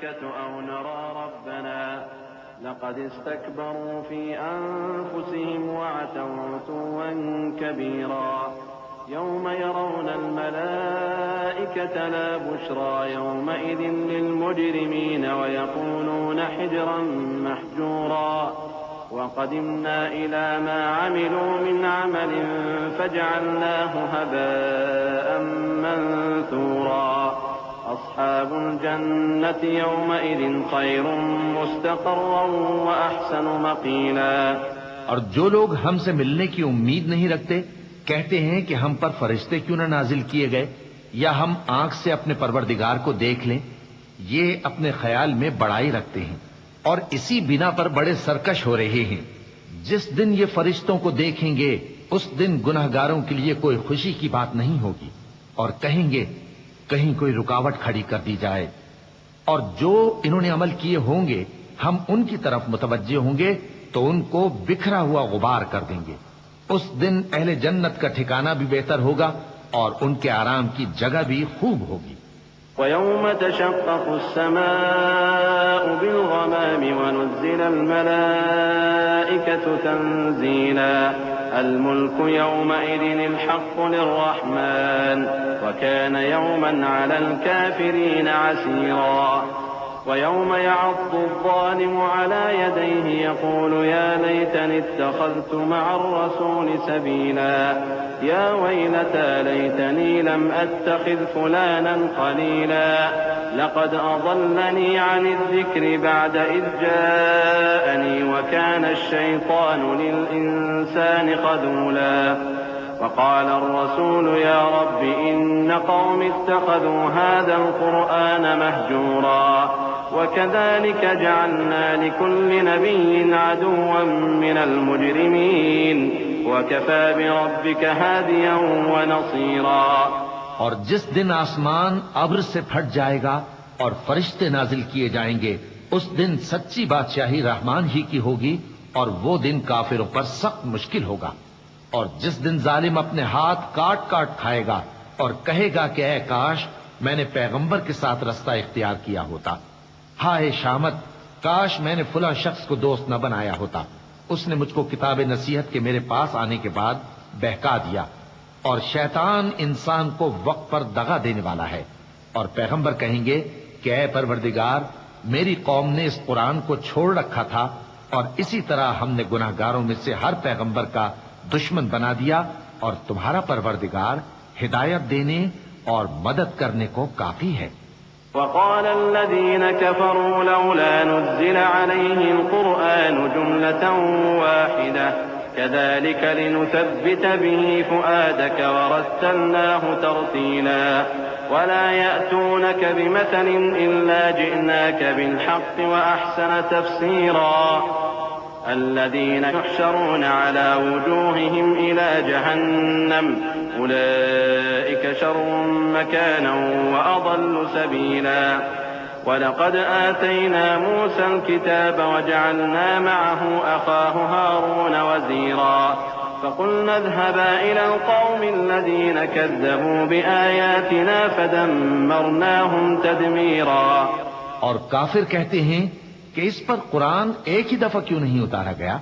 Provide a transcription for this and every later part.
الملائكة أو نرى ربنا لقد استكبروا في أنفسهم وعتوا عتوا كبيرا يوم يرون الملائكة لا بشرى يومئذ للمجرمين ويقولون حجرا محجورا وقدمنا إلى ما عملوا من عمل فجعلناه هباء منثورا أصحاب الجنة يومئذ خير مستقرا وأحسن مقيلا. اور جو لوگ ہم سے ملنے کی امید نہیں رکھتے کہتے ہیں کہ ہم پر فرشتے کیوں نہ نازل کیے گئے یا ہم آنکھ سے اپنے پروردگار کو دیکھ لیں، یہ اپنے خیال میں بڑائی رکھتے ہیں اور اسی بنا پر بڑے سرکش ہو رہے ہیں. جس دن یہ فرشتوں کو دیکھیں گے اس دن گنہگاروں کے لیے کوئی خوشی کی بات نہیں ہوگی اور کہیں گے کہیں کوئی رکاوٹ کھڑی کر دی جائے. اور جو انہوں نے عمل کیے ہوں گے ہم ان کی طرف متوجہ ہوں گے تو ان کو بکھرا ہوا غبار کر دیں گے. اس دن اہل جنت کا ٹھکانہ بھی بہتر ہوگا اور ان کے آرام کی جگہ بھی خوب ہوگی. وَيَوْمَ تَشَقَّقُ السَّمَاءُ بِالْغَمَامِ وَنُزِّلَ الْمَلَائِكَةُ تَنزِيلًا الْمُلْكُ يَوْمَئِذٍ الْحَقُّ لِلرَّحْمَنِ وَكَانَ يَوْمًا عَلَى الْكَافِرِينَ عَسِيرًا. ويوم يعض الظالم على يديه يقول يا ليتني اتخذت مع الرسول سبيلا يا ويلتى ليتني لم أتخذ فلانا خليلا لقد أضلني عن الذكر بعد إذ جاءني وكان الشيطان للإنسان خذولا. وقال الرسول يا رب إن قوم اتخذوا هذا القرآن مهجورا وكذلك جعلنا لكل نبي عدوا من المجرمين وكفى بربك هاديا ونصيرا. اور جس دن آسمان ابر سے پھٹ جائے گا اور فرشتے نازل کیے جائیں گے اس دن سچی بادشاہی رحمان ہی کی ہوگی اور وہ دن کافروں پر سخت مشکل ہوگا. اور جس دن ظالم اپنے ہاتھ کاٹ کاٹ کھائے گا اور کہے گا کہ اے کاش میں نے پیغمبر کے ساتھ رستہ اختیار کیا ہوتا، ہائے شامت کاش میں نے فلاں شخص کو دوست نہ بنایا ہوتا، اس نے مجھ کو کتاب نصیحت کے میرے پاس آنے کے بعد بہکا دیا. اور شیطان انسان کو وقت پر دغا دینے والا ہے. اور پیغمبر کہیں گے کہ اے پروردگار میری قوم نے اس قرآن کو چھوڑ رکھا تھا اور اسی طرح ہم نے گناہگاروں میں سے ہر پیغمبر کا دشمن بنا دیا اور تمہارا پروردگار ہدایت دینے اور مدد کرنے کو کافی ہے. وقال الذين كفروا لولا نزل عليه القرآن جملة واحدة كذلك لنثبت به فؤادك ورتلناه ترتيلا ولا يأتونك بمثل إلا جئناك بالحق وأحسن تفسيرا. الذين يحشرون على وجوههم إلى جهنم أولئك شر مكانا وأضل سبيلا. ولقد آتينا موسى الكتاب وجعلنا معه أخاه هارون وزيرا فقلنا اذهبا إلى القوم الذين كذبوا بآياتنا فدمرناهم تدميرا. اور کافر کہتے ہیں کہ اس پر قرآن ایک ہی دفعہ کیوں نہیں اتارا گیا؟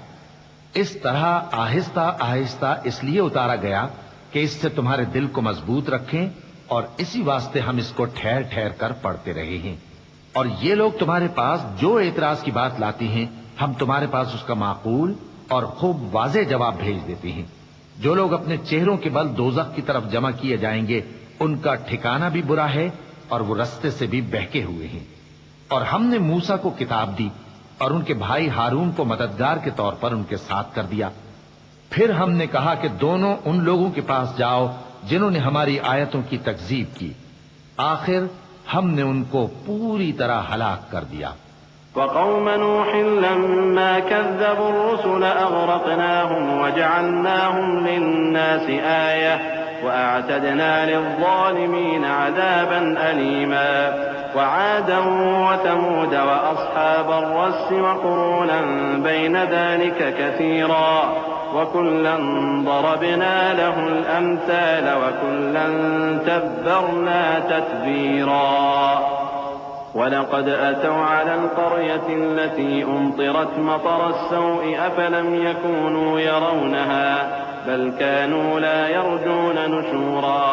اس طرح آہستہ آہستہ اس لیے اتارا گیا کہ اس سے تمہارے دل کو مضبوط رکھیں اور اسی واسطے ہم اس کو ٹھہر ٹھہر کر پڑھتے رہے ہیں. اور یہ لوگ تمہارے پاس جو اعتراض کی بات لاتے ہیں ہم تمہارے پاس اس کا معقول اور خوب واضح جواب بھیج دیتے ہیں. جو لوگ اپنے چہروں کے بل دوزخ کی طرف جمع کیے جائیں گے ان کا ٹھکانہ بھی برا ہے اور وہ رستے سے بھی بہکے ہوئے ہیں. اور ہم نے موسیٰ کو کتاب دی اور ان کے بھائی ہارون کو مددگار کے طور پر ان کے ساتھ کر دیا. پھر ہم نے کہا کہ دونوں ان لوگوں کے پاس جاؤ جنہوں نے ہماری آیتوں کی تکذیب کی. آخر ہم نے ان کو پوری طرح ہلاک کر دیا. وقوم نوح لما كذبوا الرسل أغرقناهم وجعلناهم للناس آية وأعتدنا للظالمين عذابا أليما. وعادا وثمود وأصحاب الرس وقرونا بين ذلك كثيرا وكلا ضربنا له الأمثال وكلا تبرنا تتبيرا. وَلَقَدْ أَتَوْا عَلَى الْقَرْيَةِ الَّتِي أُمْطِرَتْ مَطَرَ السَّوْءِ أَفَلَمْ يَكُونُوا يَرَوْنَهَا بَلْ كَانُوا لَا يَرْجُونَ نُشُورًا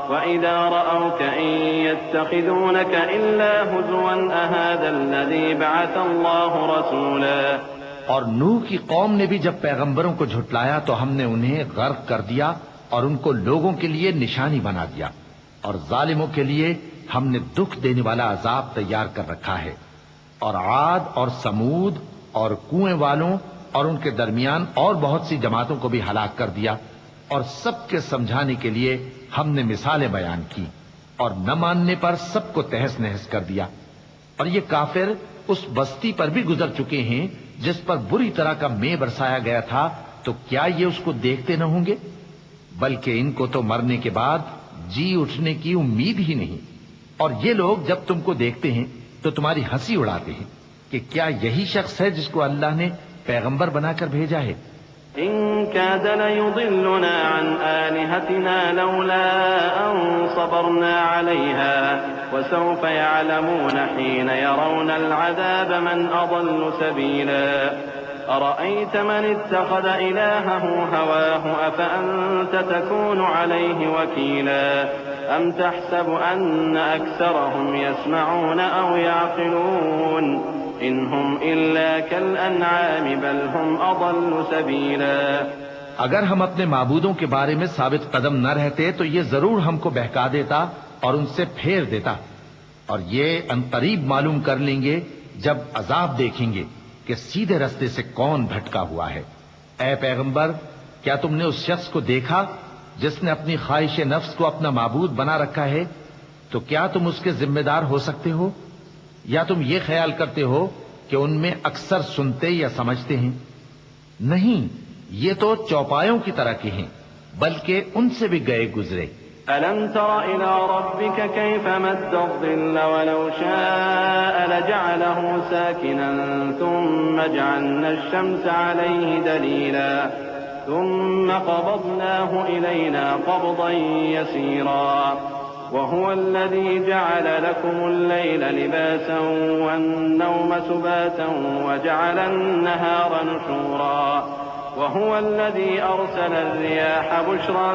وَإِذَا رَأَوْكَ إِن يَتَّخِذُونَكَ إِلَّا هُزُوًا أَهَٰذَا الَّذِي بَعَثَ اللَّهُ رَسُولًا۔ اور نوح کی قوم نے بھی جب پیغمبروں کو جھٹلایا تو ہم نے انہیں غرق کر دیا اور ان کو لوگوں کے لیے نشانی بنا دیا، اور ظالموں کے لیے ہم نے دکھ دینے والا عذاب تیار کر رکھا ہے۔ اور عاد اور سمود اور کنویں والوں اور ان کے درمیان اور بہت سی جماعتوں کو بھی ہلاک کر دیا، اور سب کے سمجھانے کے لیے ہم نے مثالیں بیان کی، اور نہ ماننے پر سب کو تہس نہس کر دیا۔ اور یہ کافر اس بستی پر بھی گزر چکے ہیں جس پر بری طرح کا مے برسایا گیا تھا، تو کیا یہ اس کو دیکھتے نہ ہوں گے؟ بلکہ ان کو تو مرنے کے بعد جی اٹھنے کی امید ہی نہیں۔ اور یہ لوگ جب تم کو دیکھتے ہیں تو تمہاری ہنسی اڑاتے ہیں کہ کیا یہی شخص ہے جس کو اللہ نے پیغمبر بنا کر بھیجا ہے؟ إن كاد ليضلنا عن آلهتنا لولا أن صبرنا عليها وسوف يعلمون حين يرون العذاب من أضل سبيلا أرأيت من اتخذ إلهه هواه أفأنت تكون عليه وكيلا أم تحسب أن أكثرهم يسمعون أو يعقلون إن هم إلا كالأنعام بل هم أضل سبيلا۔ اگر ہم اپنے معبودوں کے بارے میں ثابت قدم نہ رہتے تو یہ ضرور ہم کو بہکا دیتا اور ان سے پھیر دیتا، اور یہ عنقریب معلوم کر لیں گے جب عذاب دیکھیں گے کہ سیدھے رستے سے کون بھٹکا ہوا ہے۔ اے پیغمبر، کیا تم نے اس شخص کو دیکھا جس نے اپنی خواہش نفس کو اپنا معبود بنا رکھا ہے؟ تو کیا تم اس کے ذمہ دار ہو سکتے ہو؟ یا تم یہ خیال کرتے ہو کہ ان میں اکثر سنتے یا سمجھتے ہیں؟ نہیں، یہ تو چوپایوں کی طرح کے ہیں، بلکہ ان سے بھی گئے گزرے۔ أَلَمْ تَرَ إِلَى رَبِّكَ كَيْفَ مَدَّ الظِّلَّ وَلَوْ شَاءَ لَجَعَلَهُ سَاكِنًا ثُمَّ جَعَلْنَا الشَّمْسَ عَلَيْهِ دَلِيلًا ثُمَّ قَبَضْنَاهُ إِلَيْنَا قَبْضًا يَسِيرًا وَهُوَ الَّذِي جَعَلَ لَكُمُ اللَّيْلَ لِبَاسًا وَالنَّوْمَ سُبَاتًا وَجَعَلَ النَّهَارَ نُشُورًا وَهُوَ الَّذِي أَرْسَلَ الرِّيَاحَ بُشْرًا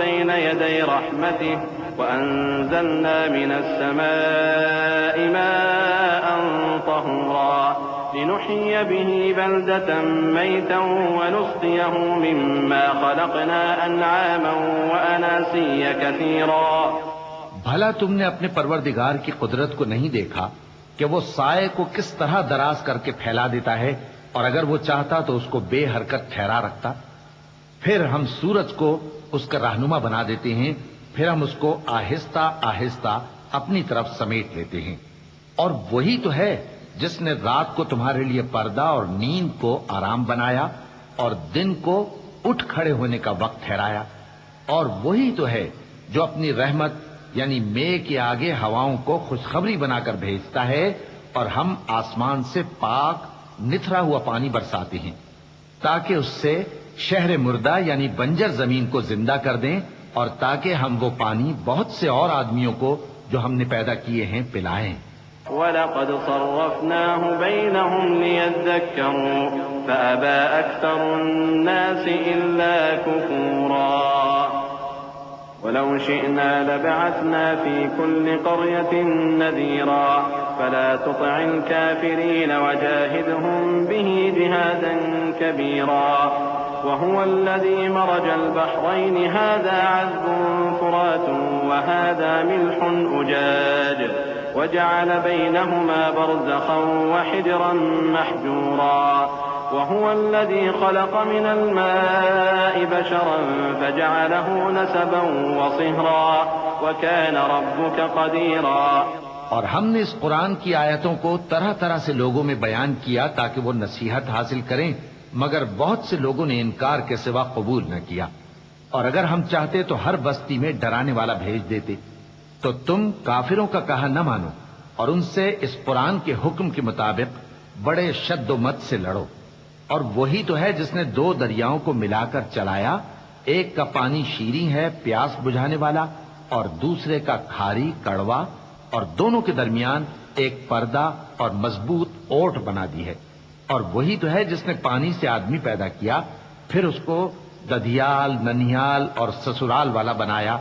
بَيْنَ يَدَيْ رَحْمَتِهِ وَأَنزَلْنَا مِنَ السَّمَاءِ مَاءً طَهُورًا لِنُحْيِيَ بِهِ بَلْدَةً مَيْتًا وَنُسْقِيَهُ مِمَّا خَلَقْنَا أَنْعَامًا وَأَنَاسِيَّ كَثِيرًا۔ بھلا تم نے اپنے پروردگار کی قدرت کو نہیں دیکھا کہ وہ سائے کو کس طرح دراز کر کے پھیلا دیتا ہے، اور اگر وہ چاہتا تو اس کو بے حرکت ٹھہرا رکھتا؟ پھر ہم سورج کو اس کا رہنما بنا دیتے ہیں، پھر ہم اس کو آہستہ آہستہ اپنی طرف سمیٹ لیتے ہیں۔ اور وہی تو ہے جس نے رات کو تمہارے لیے پردہ اور نیند کو آرام بنایا اور دن کو اٹھ کھڑے ہونے کا وقت ٹھہرایا، اور وہی تو ہے جو اپنی رحمت یعنی مے کے آگے ہواؤں کو خوشخبری بنا کر بھیجتا ہے، اور ہم آسمان سے پاک نتھرا ہوا پانی برساتے ہیں تاکہ اس سے شہر مردہ یعنی بنجر زمین کو زندہ کر دیں، اور تاکہ ہم وہ پانی بہت سے اور آدمیوں کو جو ہم نے پیدا کیے ہیں پلائیں۔ وَلَقَدْ صَرَّفْنَاهُ بَيْنَهُمْ لِيَذَّكَّرُوا فَأَبَى أَكْثَرُ النَّاسِ إِلَّا كُفُورًا وَلَوْ شِئْنَا لَبَعَثْنَا فِي كُلِّ قَرْيَةٍ نَذِيرًا فَلَا تُطِعِ الْكَافِرِينَ وَجَاهِدْهُم بِهِ جِهَادًا كَبِيرًا وهو الذي مرج البحرين هذا عذب فرات وهذا ملح أجاج وجعل بينهما برزخا وحجرا محجورا وهو الذي خلق من الماء بشرا فجعله نسبا وصهرا وكان ربك قديرا۔ اور ہم نے اس قرآن کی آیتوں کو طرح طرح سے لوگوں میں بیان کیا تاکہ وہ نصیحت حاصل کریں، مگر بہت سے لوگوں نے انکار کے سوا قبول نہ کیا۔ اور اگر ہم چاہتے تو ہر بستی میں ڈرانے والا بھیج دیتے، تو تم کافروں کا کہا نہ مانو اور ان سے اس قرآن کے حکم کے مطابق بڑے شد و مت سے لڑو۔ اور وہی تو ہے جس نے دو دریاؤں کو ملا کر چلایا، ایک کا پانی شیریں ہے پیاس بجھانے والا، اور دوسرے کا کھاری کڑوا، اور دونوں کے درمیان ایک پردہ اور مضبوط اوٹ بنا دی ہے، اور وہی تو ہے جس نے پانی سے آدمی پیدا کیا، پھر اس کو ددھیال، ننیال اور سسرال والا بنایا،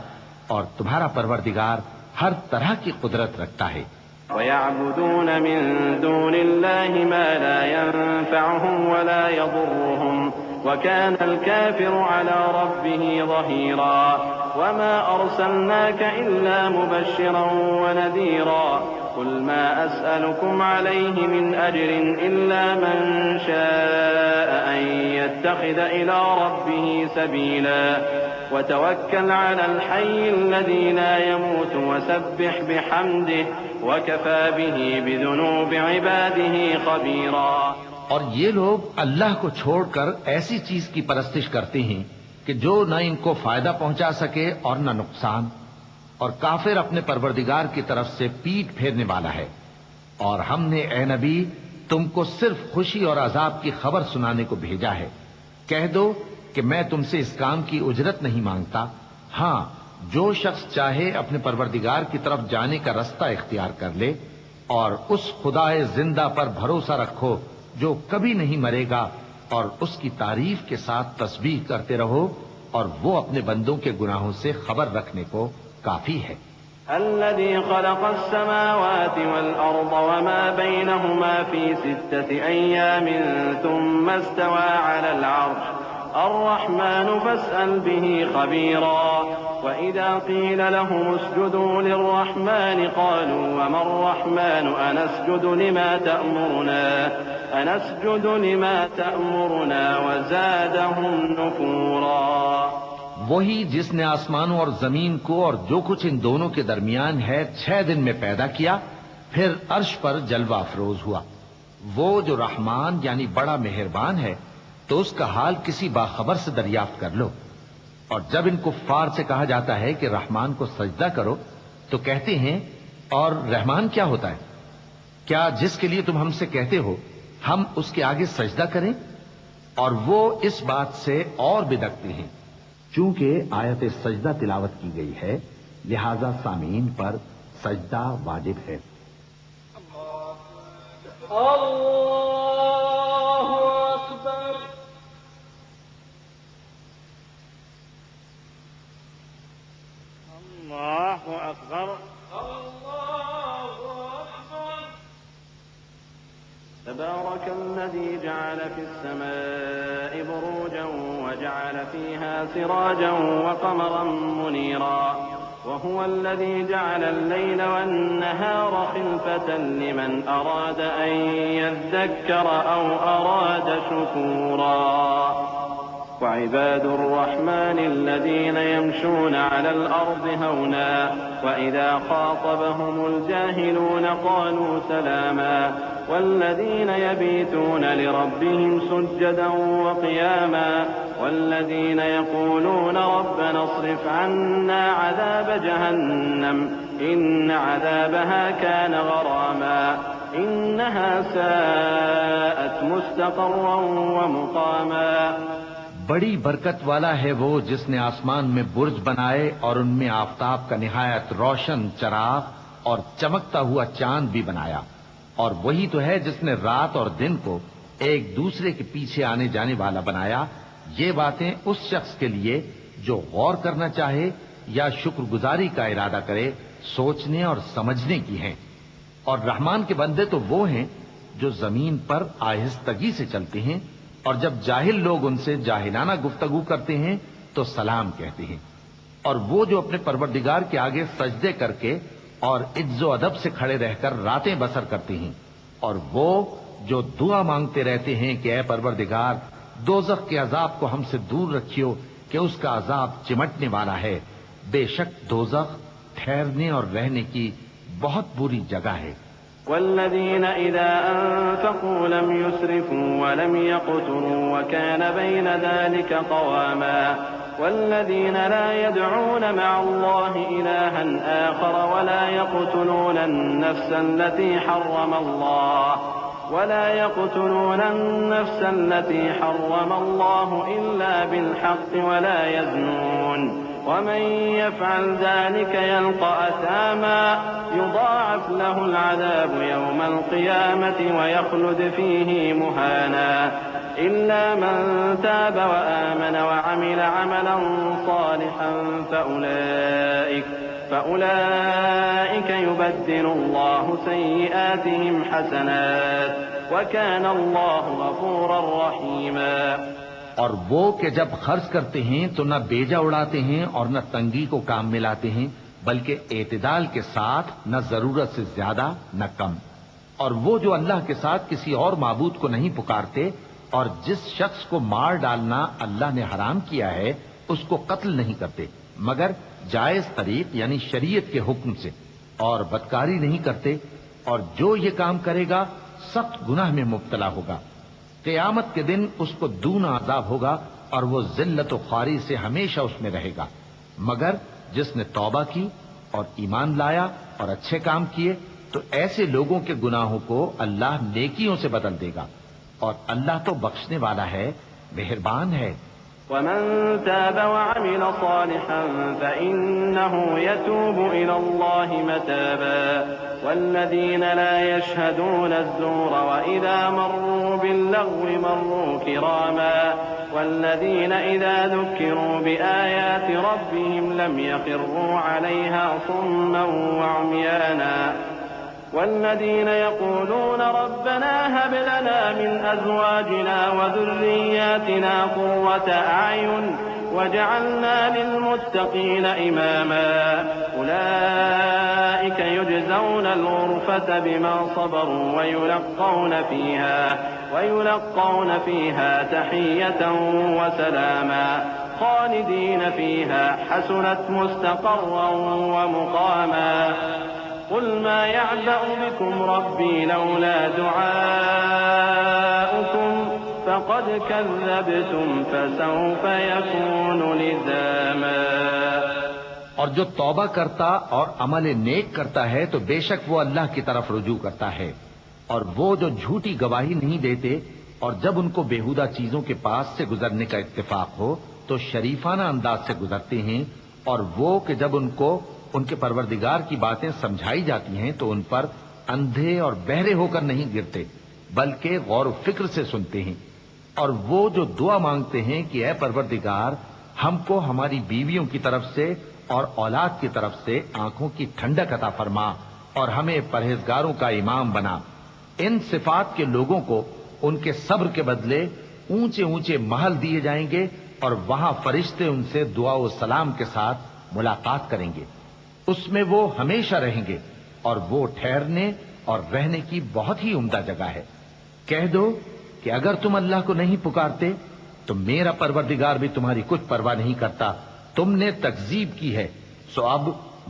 اور تمہارا پروردگار ہر طرح کی قدرت رکھتا ہے۔ وَيَعْبُدُونَ مِن دُونِ اللَّهِ مَا لَا يَنفَعُهُمْ وَلَا يَضُرُّهُمْ وَكَانَ الْكَافِرُ عَلَى رَبِّهِ ظَهِيرًا وَمَا أَرْسَلْنَاكَ إِلَّا مُبَشِّرًا وَنَذِيرًا قُلْ مَا أَسْأَلُكُمْ عَلَيْهِ مِنْ أَجْرٍ إِلَّا مَنْ شَاءَ أَنْ يَتَّخِذَ إِلَى رَبِّهِ سَبِيلًا وَتَوَكَّلْ عَلَى الْحَيِّ الَّذِي لَا يَمُوتُ وَسَبِّحْ بِحَمْدِهِ وَكَفَى بِهِ بِذُنُوبِ عِبَادِهِ خَبِيرًا۔ اور یہ لوگ اللہ کو چھوڑ کر ایسی چیز کی پرستش کرتے ہیں کہ جو نہ ان کو فائدہ پہنچا سکے اور نہ نقصان، اور کافر اپنے پروردگار کی طرف سے پیٹ پھیرنے والا ہے۔ اور ہم نے اے نبی تم کو صرف خوشی اور عذاب کی خبر سنانے کو بھیجا ہے۔ کہہ دو کہ میں تم سے اس کام کی اجرت نہیں مانگتا، ہاں جو شخص چاہے اپنے پروردگار کی طرف جانے کا رستہ اختیار کر لے، اور اس خدائے زندہ پر بھروسہ رکھو جو کبھی نہیں مرے گا، اور اس کی تعریف کے ساتھ تسبیح کرتے رہو، اور وہ اپنے بندوں کے گناہوں سے خبر رکھنے کو کافی ہے۔ الذي خلق السماوات والأرض وما بينهما في 6 أيام ثم استوى على العرش الرحمن فاسأل به خبيرا وإذا قيل لهم اسجدوا للرحمن قالوا وما الرحمن أنسجد لما تأمرنا وزادهم نفورا۔ وہی جس نے آسمانوں اور زمین کو اور جو کچھ ان دونوں کے درمیان ہے 6 دن میں پیدا کیا، پھر عرش پر جلوہ افروز ہوا۔ وہ جو رحمان یعنی بڑا مہربان ہے، تو اس کا حال کسی باخبر سے دریافت کر لو۔ اور جب ان کفار سے کہا جاتا ہے کہ رحمان کو سجدہ کرو تو کہتے ہیں اور رحمان کیا ہوتا ہے؟ کیا جس کے لیے تم ہم سے کہتے ہو ہم اس کے آگے سجدہ کریں؟ اور وہ اس بات سے اور بدکتے ہیں۔ چونکہ آیت سجدہ تلاوت کی گئی ہے لہذا سامعین پر سجدہ واجب ہے۔ اللہ اکبر۔ اللہ اکبر۔ اللہ اکبر۔ تبارك الذي جعل في السماء بروجا وجعل فيها سراجا وقمرا منيرا وهو الذي جعل الليل والنهار خلفة لمن أراد أن يذكر أو أراد شكورا وعباد الرحمن الذين يمشون على الأرض هونا وإذا خاطبهم الجاهلون قالوا سلاما والذين يبيتون لربهم سجدا وقياما والذين يقولون ربنا اصرف عنا عذاب جهنم إن عذابها كان غراما إنها ساءت مستقرا ومقاما۔ بڑی برکت والا ہے وہ جس نے آسمان میں برج بنائے اور ان میں آفتاب کا نہایت روشن چراغ اور چمکتا ہوا چاند بھی بنایا، اور وہی تو ہے جس نے رات اور دن کو ایک دوسرے کے پیچھے آنے جانے والا بنایا۔ یہ باتیں اس شخص کے لیے جو غور کرنا چاہے یا شکر گزاری کا ارادہ کرے سوچنے اور سمجھنے کی ہیں۔ اور رحمان کے بندے تو وہ ہیں جو زمین پر آہستگی سے چلتے ہیں، اور جب جاہل لوگ ان سے جاہلانہ گفتگو کرتے ہیں تو سلام کہتے ہیں۔ اور وہ جو اپنے پروردگار کے آگے سجدے کر کے اور عز و ادب سے کھڑے رہ کر راتیں بسر کرتے ہیں، اور وہ جو دعا مانگتے رہتے ہیں کہ اے پروردگار دوزخ کے عذاب کو ہم سے دور رکھیو کہ اس کا عذاب چمٹنے والا ہے۔ بے شک دوزخ ٹھہرنے اور رہنے کی بہت بری جگہ ہے۔ والذين إذا أنفقوا لم يسرفوا ولم يقتروا وكان بين ذلك قواما والذين لا يدعون مع الله إلها آخر ولا يقتلون النفس التي حرم الله إلا بالحق ولا يزنون ومن يفعل ذلك يلقى أثاما يضاعف له العذاب يوم القيامة ويخلد فيه مهانا إلا من تاب وآمن وعمل عملا صالحا فأولئك يبدل الله سيئاتهم حسنات وكان الله غفورا رحيما۔ اور وہ کہ جب خرچ کرتے ہیں تو نہ بیجا اڑاتے ہیں اور نہ تنگی کو کام میں لاتے ہیں، بلکہ اعتدال کے ساتھ، نہ ضرورت سے زیادہ نہ کم۔ اور وہ جو اللہ کے ساتھ کسی اور معبود کو نہیں پکارتے، اور جس شخص کو مار ڈالنا اللہ نے حرام کیا ہے اس کو قتل نہیں کرتے مگر جائز طریق یعنی شریعت کے حکم سے، اور بدکاری نہیں کرتے، اور جو یہ کام کرے گا سخت گناہ میں مبتلا ہوگا۔ قیامت کے دن اس کو دونا عذاب ہوگا اور وہ ذلت و خواری سے ہمیشہ اس میں رہے گا، مگر جس نے توبہ کی اور ایمان لایا اور اچھے کام کیے تو ایسے لوگوں کے گناہوں کو اللہ نیکیوں سے بدل دے گا، اور اللہ تو بخشنے والا ہے، مہربان ہے۔ ومن تاب وعمل صالحا فإنه يتوب إلى الله متابا والذين لا يشهدون الزور وإذا مروا باللغو مروا كراما والذين إذا ذكروا بآيات ربهم لم يخروا عليها صما وعميانا والذين يقولون ربنا هب لنا من أزواجنا وذرياتنا قرة أعين وجعلنا للمتقين إماما أولئك يجزون الغرفة بما صبروا ويلقون فيها تحية وسلاما خالدين فيها حسنت مستقرا ومقاما قل ما يعبأ بكم ربي لولا دعاؤكم فقد كذبتم فسوف يكون لزاما۔ اور جو توبہ کرتا اور عمل نیک کرتا ہے تو بے شک وہ اللہ کی طرف رجوع کرتا ہے، اور وہ جو جھوٹی گواہی نہیں دیتے اور جب ان کو بیہودہ چیزوں کے پاس سے گزرنے کا اتفاق ہو تو شریفانہ انداز سے گزرتے ہیں، اور وہ کہ جب ان کو ان کے پروردگار کی باتیں سمجھائی جاتی ہیں تو ان پر اندھے اور بہرے ہو کر نہیں گرتے بلکہ غور و فکر سے سنتے ہیں، اور وہ جو دعا مانگتے ہیں کہ اے پروردگار ہم کو ہماری بیویوں کی طرف سے اور اولاد کی طرف سے آنکھوں کی ٹھنڈک عطا فرما اور ہمیں پرہیزگاروں کا امام بنا۔ ان صفات کے لوگوں کو ان کے صبر کے بدلے اونچے اونچے محل دیے جائیں گے، اور وہاں فرشتے ان سے دعا و سلام کے ساتھ ملاقات کریں گے، اس میں وہ ہمیشہ رہیں گے، اور وہ ٹھہرنے اور رہنے کی بہت ہی عمدہ جگہ ہے۔ کہہ دو کہ اگر تم اللہ کو نہیں پکارتے تو میرا پروردگار بھی تمہاری کچھ پرواہ نہیں کرتا، تم نے تکذیب کی ہے سو اب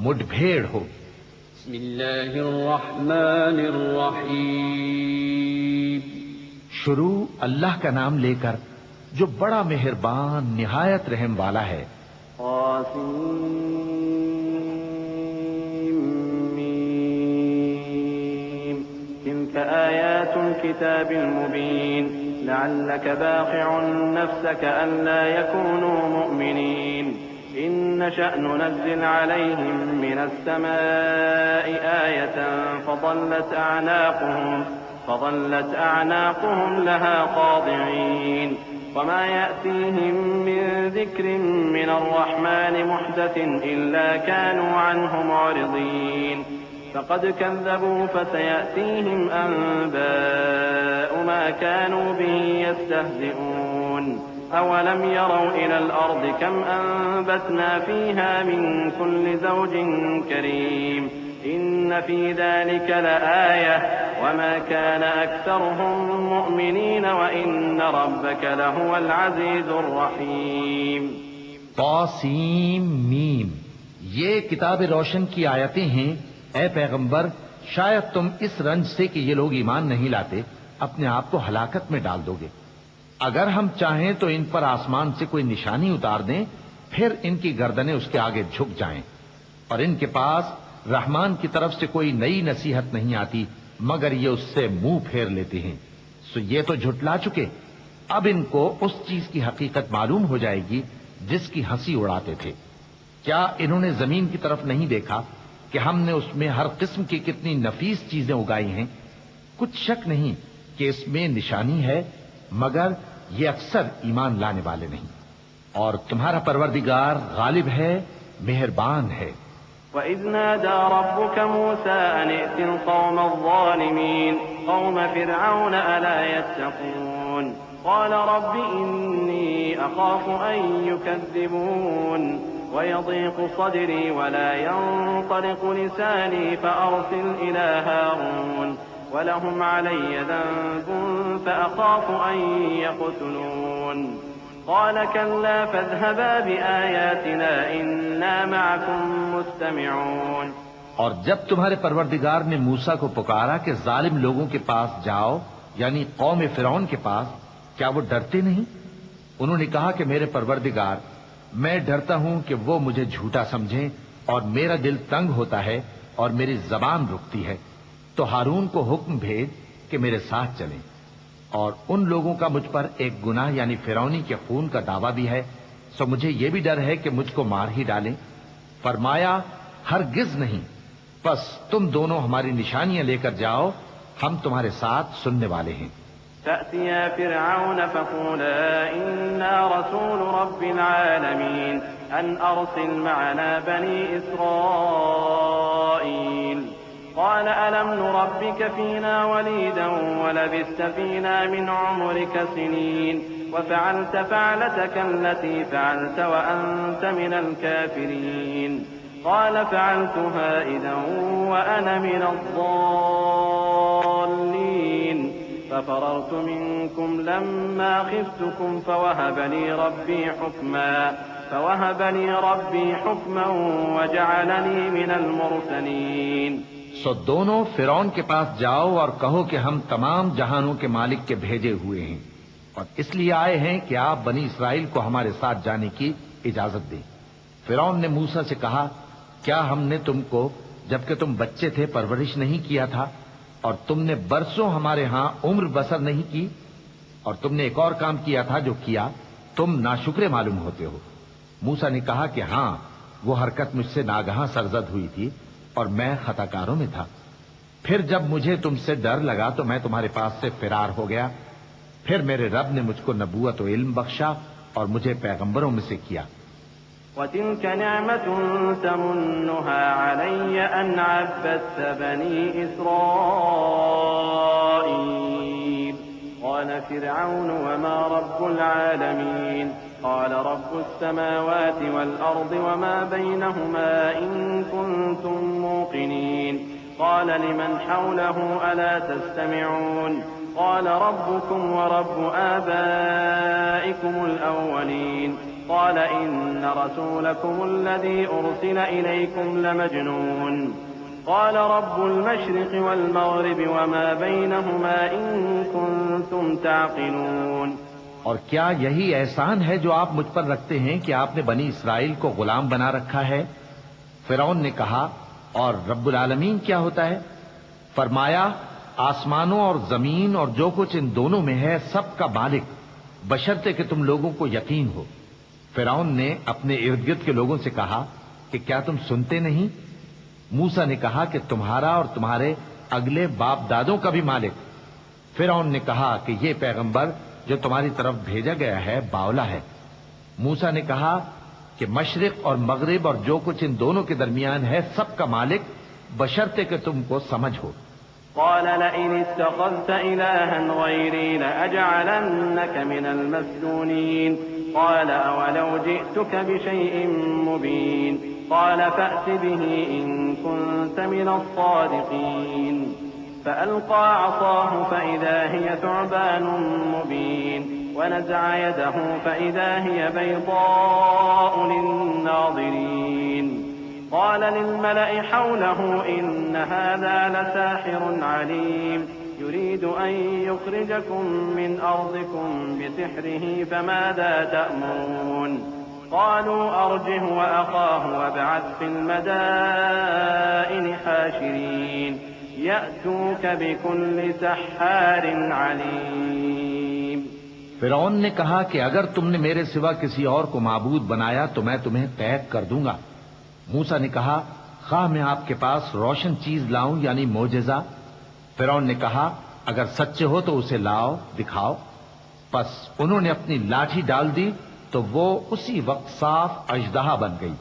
مڈ بھیڑ ہو۔ بسم اللہ الرحمن الرحیم۔ شروع اللہ کا نام لے کر جو بڑا مہربان نہایت رحم والا ہے۔ آيات الكتاب المبين لعلك باخع نفسك ألا يكونوا مؤمنين إن نشأ ننزل عليهم من السماء آية فظلت أعناقهم لها خاضعين وما يأتيهم من ذكر من الرحمن محدث إلا كانوا عنه معرضين فقد كذبوا فسيأتيهم أنباء ما كانوا به يستهزئون أولم يروا إلى الأرض كم أنبتنا فيها من كل زوج كريم إن في ذلك لآية وما كان أكثرهم مؤمنين وإن ربك لهو العزيز الرحيم۔ طاسیم میم، یہ کتاب روشن کی آیتیں ہیں۔ اے پیغمبر شاید تم اس رنج سے کہ یہ لوگ ایمان نہیں لاتے اپنے آپ کو ہلاکت میں ڈال دو گے۔ اگر ہم چاہیں تو ان پر آسمان سے کوئی نشانی اتار دیں، پھر ان کی گردنیں اس کے آگے جھک جائیں، اور ان کے پاس رحمان کی طرف سے کوئی نئی نصیحت نہیں آتی مگر یہ اس سے منہ پھیر لیتے ہیں، سو یہ تو جھٹلا چکے، اب ان کو اس چیز کی حقیقت معلوم ہو جائے گی جس کی ہنسی اڑاتے تھے۔ کیا انہوں نے زمین کی طرف نہیں دیکھا کہ ہم نے اس میں ہر قسم کی کتنی نفیس چیزیں اگائی ہیں؟ کچھ شک نہیں کہ اس میں نشانی ہے، مگر یہ اکثر ایمان لانے والے نہیں۔ اور تمہارا پروردگار غالب ہے، مہربان ہے۔ وَإِذْ نَادَى رَبُّكَ مُوسَىٰ أَنِ ائْتِ الْقَوْمَ الظَّالِمِينَ قَوْمَ فِرْعَوْنَ أَلَا يَتَّقُونَ قَالَ رَبِّ إِنِّي أَخَافُ أَن يُكَذِّبُونِ وَيَضِيقُ صَدْرِي وَلَا يَنطَلِقُ لِسَانِي فَأَرْسِلْ إِلَىٰ هَارُونَ وَلَهُمْ عَلَيَّ ذَنبٌ فَأَخَافُ أَن يَقْتُلُونِ قال كلا فاذهبا بآياتنا إنا معكم مستمعون۔ اور جب تمہارے پروردگار نے موسیٰ کو پکارا کہ ظالم لوگوں کے پاس جاؤ، یعنی قوم فرعون کے پاس، کیا وہ ڈرتے نہیں؟ انہوں نے کہا کہ میرے پروردگار، میں ڈرتا ہوں کہ وہ مجھے جھوٹا سمجھیں، اور میرا دل تنگ ہوتا ہے اور میری زبان رکتی ہے، تو ہارون کو حکم بھیج کہ میرے ساتھ چلیں۔ اور ان لوگوں کا مجھ پر ایک گناہ یعنی فرعونی کے خون کا دعویٰ بھی ہے، سو مجھے یہ بھی ڈر ہے کہ مجھ کو مار ہی ڈالیں۔ فرمایا ہرگز نہیں، بس تم دونوں ہماری نشانیاں لے کر جاؤ، ہم تمہارے ساتھ سننے والے ہیں۔ فأتيا فرعون فقولا إنا رسول رب العالمين أن أرسل معنا بني إسرائيل قال ألم نربك فينا وليدا ولبثت فينا من عمرك سنين وفعلت فعلتك التي فعلت وأنت من الكافرين قال فعلتها إذا وأنا من الضالين ففررت منكم لما خفتكم فوهب لي ربي حكما وجعلني من المرسلين۔ سو دونوں فرعون کے پاس جاؤ اور کہو کہ ہم تمام جہانوں کے مالک کے بھیجے ہوئے ہیں، اور اس لیے آئے ہیں کہ آپ بنی اسرائیل کو ہمارے ساتھ جانے کی اجازت دیں۔ فرعون نے موسیٰ سے کہا، کیا ہم نے تم کو جبکہ تم بچے تھے پرورش نہیں کیا تھا، اور تم نے برسوں ہمارے ہاں عمر بسر نہیں کی؟ اور تم نے ایک اور کام کیا تھا جو کیا، تم ناشکرے معلوم ہوتے ہو۔ موسیٰ نے کہا کہ ہاں، وہ حرکت مجھ سے ناگہاں سرزد ہوئی تھی اور میں خطا کاروں میں تھا۔ پھر جب مجھے تم سے ڈر لگا تو میں تمہارے پاس سے فرار ہو گیا۔ پھر میرے رب نے مجھ کو نبوت و علم بخشا اور مجھے پیغمبروں میں سے کیا۔ وَتِلْكَ نِعْمَةٌ تَمُنُّهَا عَلَيَّ أَنْ عَبَّدتَّ بَنِي إِسْرَائِيلَ قَالَ فِرْعَوْنُ وَمَا رَبُّ الْعَالَمِينَ قَالَ رَبُّ السَّمَاوَاتِ وَالْأَرْضِ وَمَا بَيْنَهُمَا إِن كُنتُم مُّوقِنِينَ قَالَ لِمَنْ حَوْلَهُ أَلَا تَسْتَمِعُونَ قَالَ رَبُّكُمْ وَرَبُّ آبَائِكُمُ الْأَوَّلِينَ قال إن رسولكم الذي أرسل إليكم لمجنون قال رب المشرق والمغرب وما بينهما إن كنتم تعقلون۔ اور کیا یہی احسان ہے جو آپ مجھ پر رکھتے ہیں کہ آپ نے بنی اسرائیل کو غلام بنا رکھا ہے؟ فرعون نے کہا، اور رب العالمین کیا ہوتا ہے؟ فرمایا، آسمانوں اور زمین اور جو کچھ ان دونوں میں ہے سب کا مالک، بشرطے کہ تم لوگوں کو یقین ہو۔ فرعون نے اپنے ارد گرد کے لوگوں سے کہا کہ کیا تم سنتے نہیں؟ موسیٰ نے کہا کہ تمہارا اور تمہارے اگلے باپ دادوں کا بھی مالک۔ فرعون نے کہا کہ یہ پیغمبر جو تمہاری طرف بھیجا گیا ہے باولا ہے۔ موسیٰ نے کہا کہ مشرق اور مغرب اور جو کچھ ان دونوں کے درمیان ہے سب کا مالک، بشرطے کہ تم کو سمجھ ہو۔ قال لئن اتخذت إلها غيري لأجعلنك من المسجونين قال أولو جئتك بشيء مبين قال فأت به إن كنت من الصادقين فألقى عصاه فإذا هي ثعبان مبين ونزع يده فإذا هي بيضاء للناظرين قال للملأ حوله إن هذا لساحر عليم يريد أن يخرجكم من أرضكم بسحره فماذا تأمرون قالوا أرجه وأخاه وابعث في المدائن حاشرين يأتوك بكل سحار عليم۔ فرعون نے کہا کہ اگر تم نے میرے سوا کسی اور کو معبود بنایا تو میں تمہیں قید کر دوں گا موسیٰ نے کہا خواہ میں آپ کے پاس روشن چیز لاؤں یعنی معجزہ؟ فرعون نے کہا اگر سچے ہو تو اسے لاؤ دکھاؤ۔ پس انہوں نے اپنی لاٹھی ڈال دی تو وہ اسی وقت صاف اژدہا بن گئی،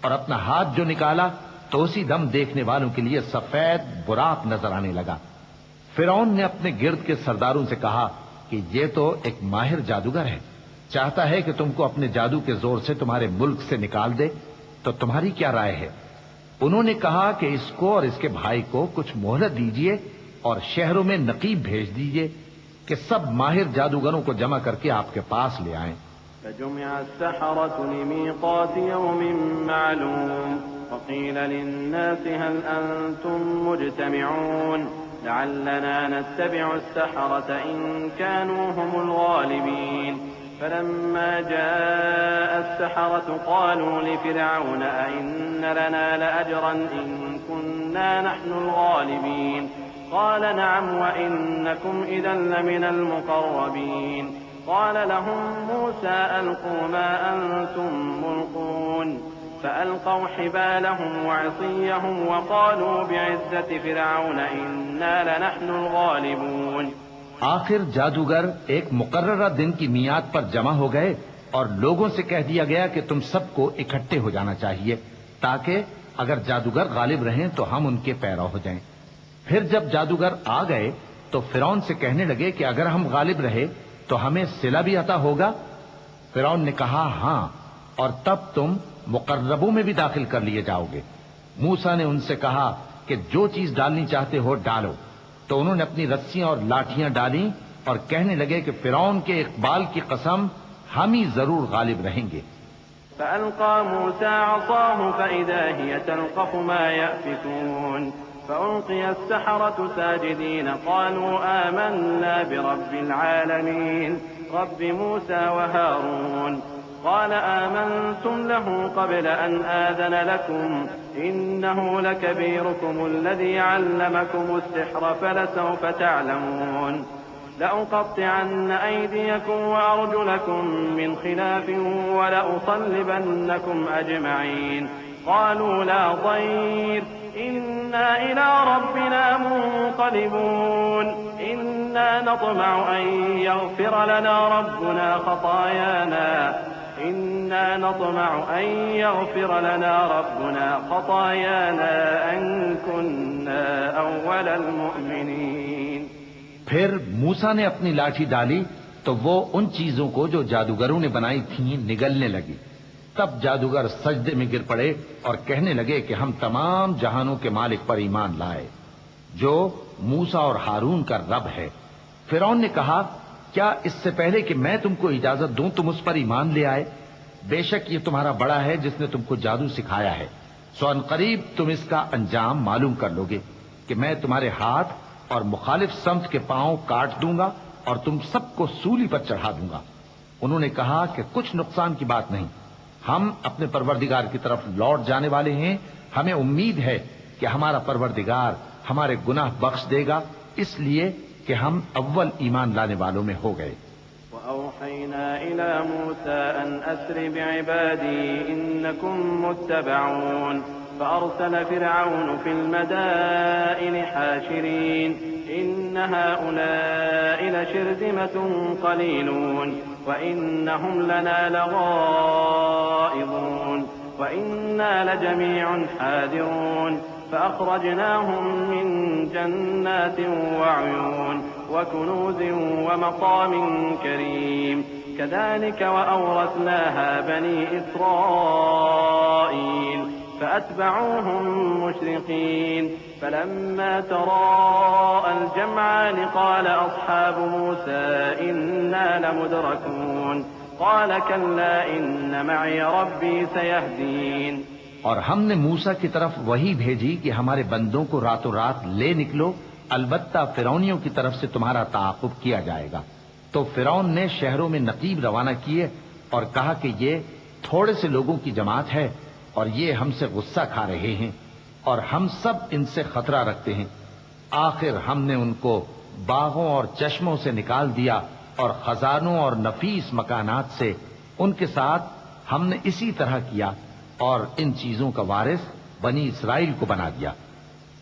اور اپنا ہاتھ جو نکالا تو اسی دم دیکھنے والوں کے لیے سفید براق نظر آنے لگا۔ فرعون نے اپنے گرد کے سرداروں سے کہا کہ یہ تو ایک ماہر جادوگر ہے، چاہتا ہے کہ تم کو اپنے جادو کے زور سے تمہارے ملک سے نکال دے، تو تمہاری کیا رائے ہے؟ انہوں نے کہا کہ اس کو اور اس کے بھائی کو کچھ مہلت دیجیے اور شہروں میں نقیب بھیج دیجیے کہ سب ماہر جادوگروں کو جمع کر کے آپ کے پاس لے آئیں۔ فجمع السحرة لميقات يوم معلوم وقيل للناس هل أنتم مجتمعون لعلنا نتبع السحرة إن كانوا هم الغالبين فلما جاء السحرة قالوا لفرعون أئن لنا لأجرا إن كنا نحن الغالبين قال نعم وإنكم إذا لمن المقربين قال لهم موسى ألقوا ما أنتم ملقون فألقوا حبالهم وعصيهم وقالوا بعزة فرعون إنا لنحن الغالبون۔ آخر جادوگر ایک مقررہ دن کی میعاد پر جمع ہو گئے اور لوگوں سے کہہ دیا گیا کہ تم سب کو اکٹھے ہو جانا چاہیے تاکہ اگر جادوگر غالب رہیں تو ہم ان کے پیرو ہو جائیں۔ پھر جب جادوگر آ گئے تو فرعون سے کہنے لگے کہ اگر ہم غالب رہے تو ہمیں صلہ بھی عطا ہوگا؟ فرعون نے کہا ہاں، اور تب تم مقربوں میں بھی داخل کر لیے جاؤ گے۔ موسیٰ نے ان سے کہا کہ جو چیز ڈالنی چاہتے ہو ڈالو، تو انہوں نے اپنی رسیاں اور لاٹیاں ڈالیں اور کہنے لگے کہ فرعون کے اقبال کی قسم ہم ہی ضرور غالب رہیں گے۔ فألقى موسى عصاه فإذا هي تلقف ما يأفكون فألقي السحرة ساجدين قالوا آمنا برب العالمين رب موسى وهارون قال آمنتم له قبل أن آذن لكم إنه لكبيركم الذي علمكم السحر فلسوف تعلمون لأقطعن أيديكم وأرجلكم من خلاف ولأصلبنكم أجمعين قالوا لا ضير إنا إلى ربنا منقلبون إنا نطمع أن يغفر لنا ربنا خطايانا أن كنا أول المؤمنين۔ پھر موسیٰ نے اپنی لاٹھی ڈالی تو وہ ان چیزوں کو جو جادوگروں نے بنائی تھیں نگلنے لگی۔ تب جادوگر سجدے میں گر پڑے اور کہنے لگے کہ ہم تمام جہانوں کے مالک پر ایمان لائے جو موسیٰ اور ہارون کا رب ہے۔ فرعون نے کہا کیا اس سے پہلے کہ میں تم کو اجازت دوں تم اس پر ایمان لے آئے؟ بے شک یہ تمہارا بڑا ہے جس نے تم کو جادو سکھایا ہے، سو ان قریب تم اس کا انجام معلوم کر لو گے کہ میں تمہارے ہاتھ اور مخالف سمت کے پاؤں کاٹ دوں گا اور تم سب کو سولی پر چڑھا دوں گا۔ انہوں نے کہا کہ کچھ نقصان کی بات نہیں، ہم اپنے پروردگار کی طرف لوٹ جانے والے ہیں، ہمیں امید ہے کہ ہمارا پروردگار ہمارے گناہ بخش دے گا، اس لیے کہ ہم اول ایمان لانے والوں میں ہو گئے۔ وأوحينا إلى موسى أن أسر بعبادي إنكم متبعون فأرسل فرعون في المدائن حاشرين إن هؤلاء لشرذمة قليلون وإنهم لنا لغائظون وإنا لجميع حاذرون فأخرجناهم من جنات وعيون وكنوز ومقام كريم كذلك وأورثناها بني إسرائيل فأتبعوهم مشرقين فلما تراءى الجمعان قال أصحاب موسى إنا لمدركون قال كلا إن معي ربي سيهدين۔ اور ہم نے موسیٰ کی طرف وہی بھیجی کہ ہمارے بندوں کو راتوں رات لے نکلو، البتہ فرعونیوں کی طرف سے تمہارا تعاقب کیا جائے گا۔ تو فرعون نے شہروں میں نقیب روانہ کیے اور کہا کہ یہ تھوڑے سے لوگوں کی جماعت ہے اور یہ ہم سے غصہ کھا رہے ہیں اور ہم سب ان سے خطرہ رکھتے ہیں۔ آخر ہم نے ان کو باغوں اور چشموں سے نکال دیا اور خزانوں اور نفیس مکانات سے، ان کے ساتھ ہم نے اسی طرح کیا اور ان چیزوں کا وارث بنی اسرائیل کو بنا دیا۔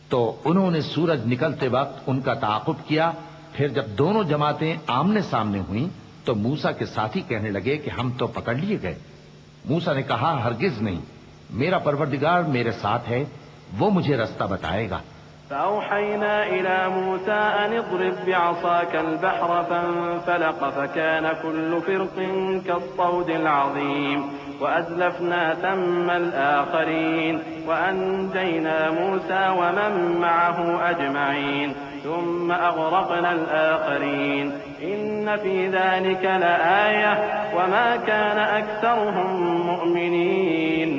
تو انہوں نے سورج نکلتے وقت ان کا تعاقب کیا۔ پھر جب دونوں جماعتیں آمنے سامنے ہوئیں تو موسیٰ کے ساتھی کہنے لگے کہ ہم تو پکڑ لیے گئے۔ موسیٰ نے کہا ہرگز نہیں، میرا پروردگار میرے ساتھ ہے، وہ مجھے رستہ بتائے گا۔ فأوحينا إلى موسى أن اضرب بعصاك البحر فانفلق فكان كل فرق كالطود العظيم وأزلفنا ثم الآخرين وأنجينا موسى ومن معه أجمعين ثم أغرقنا الآخرين إن في ذلك لآية وما كان أكثرهم مؤمنين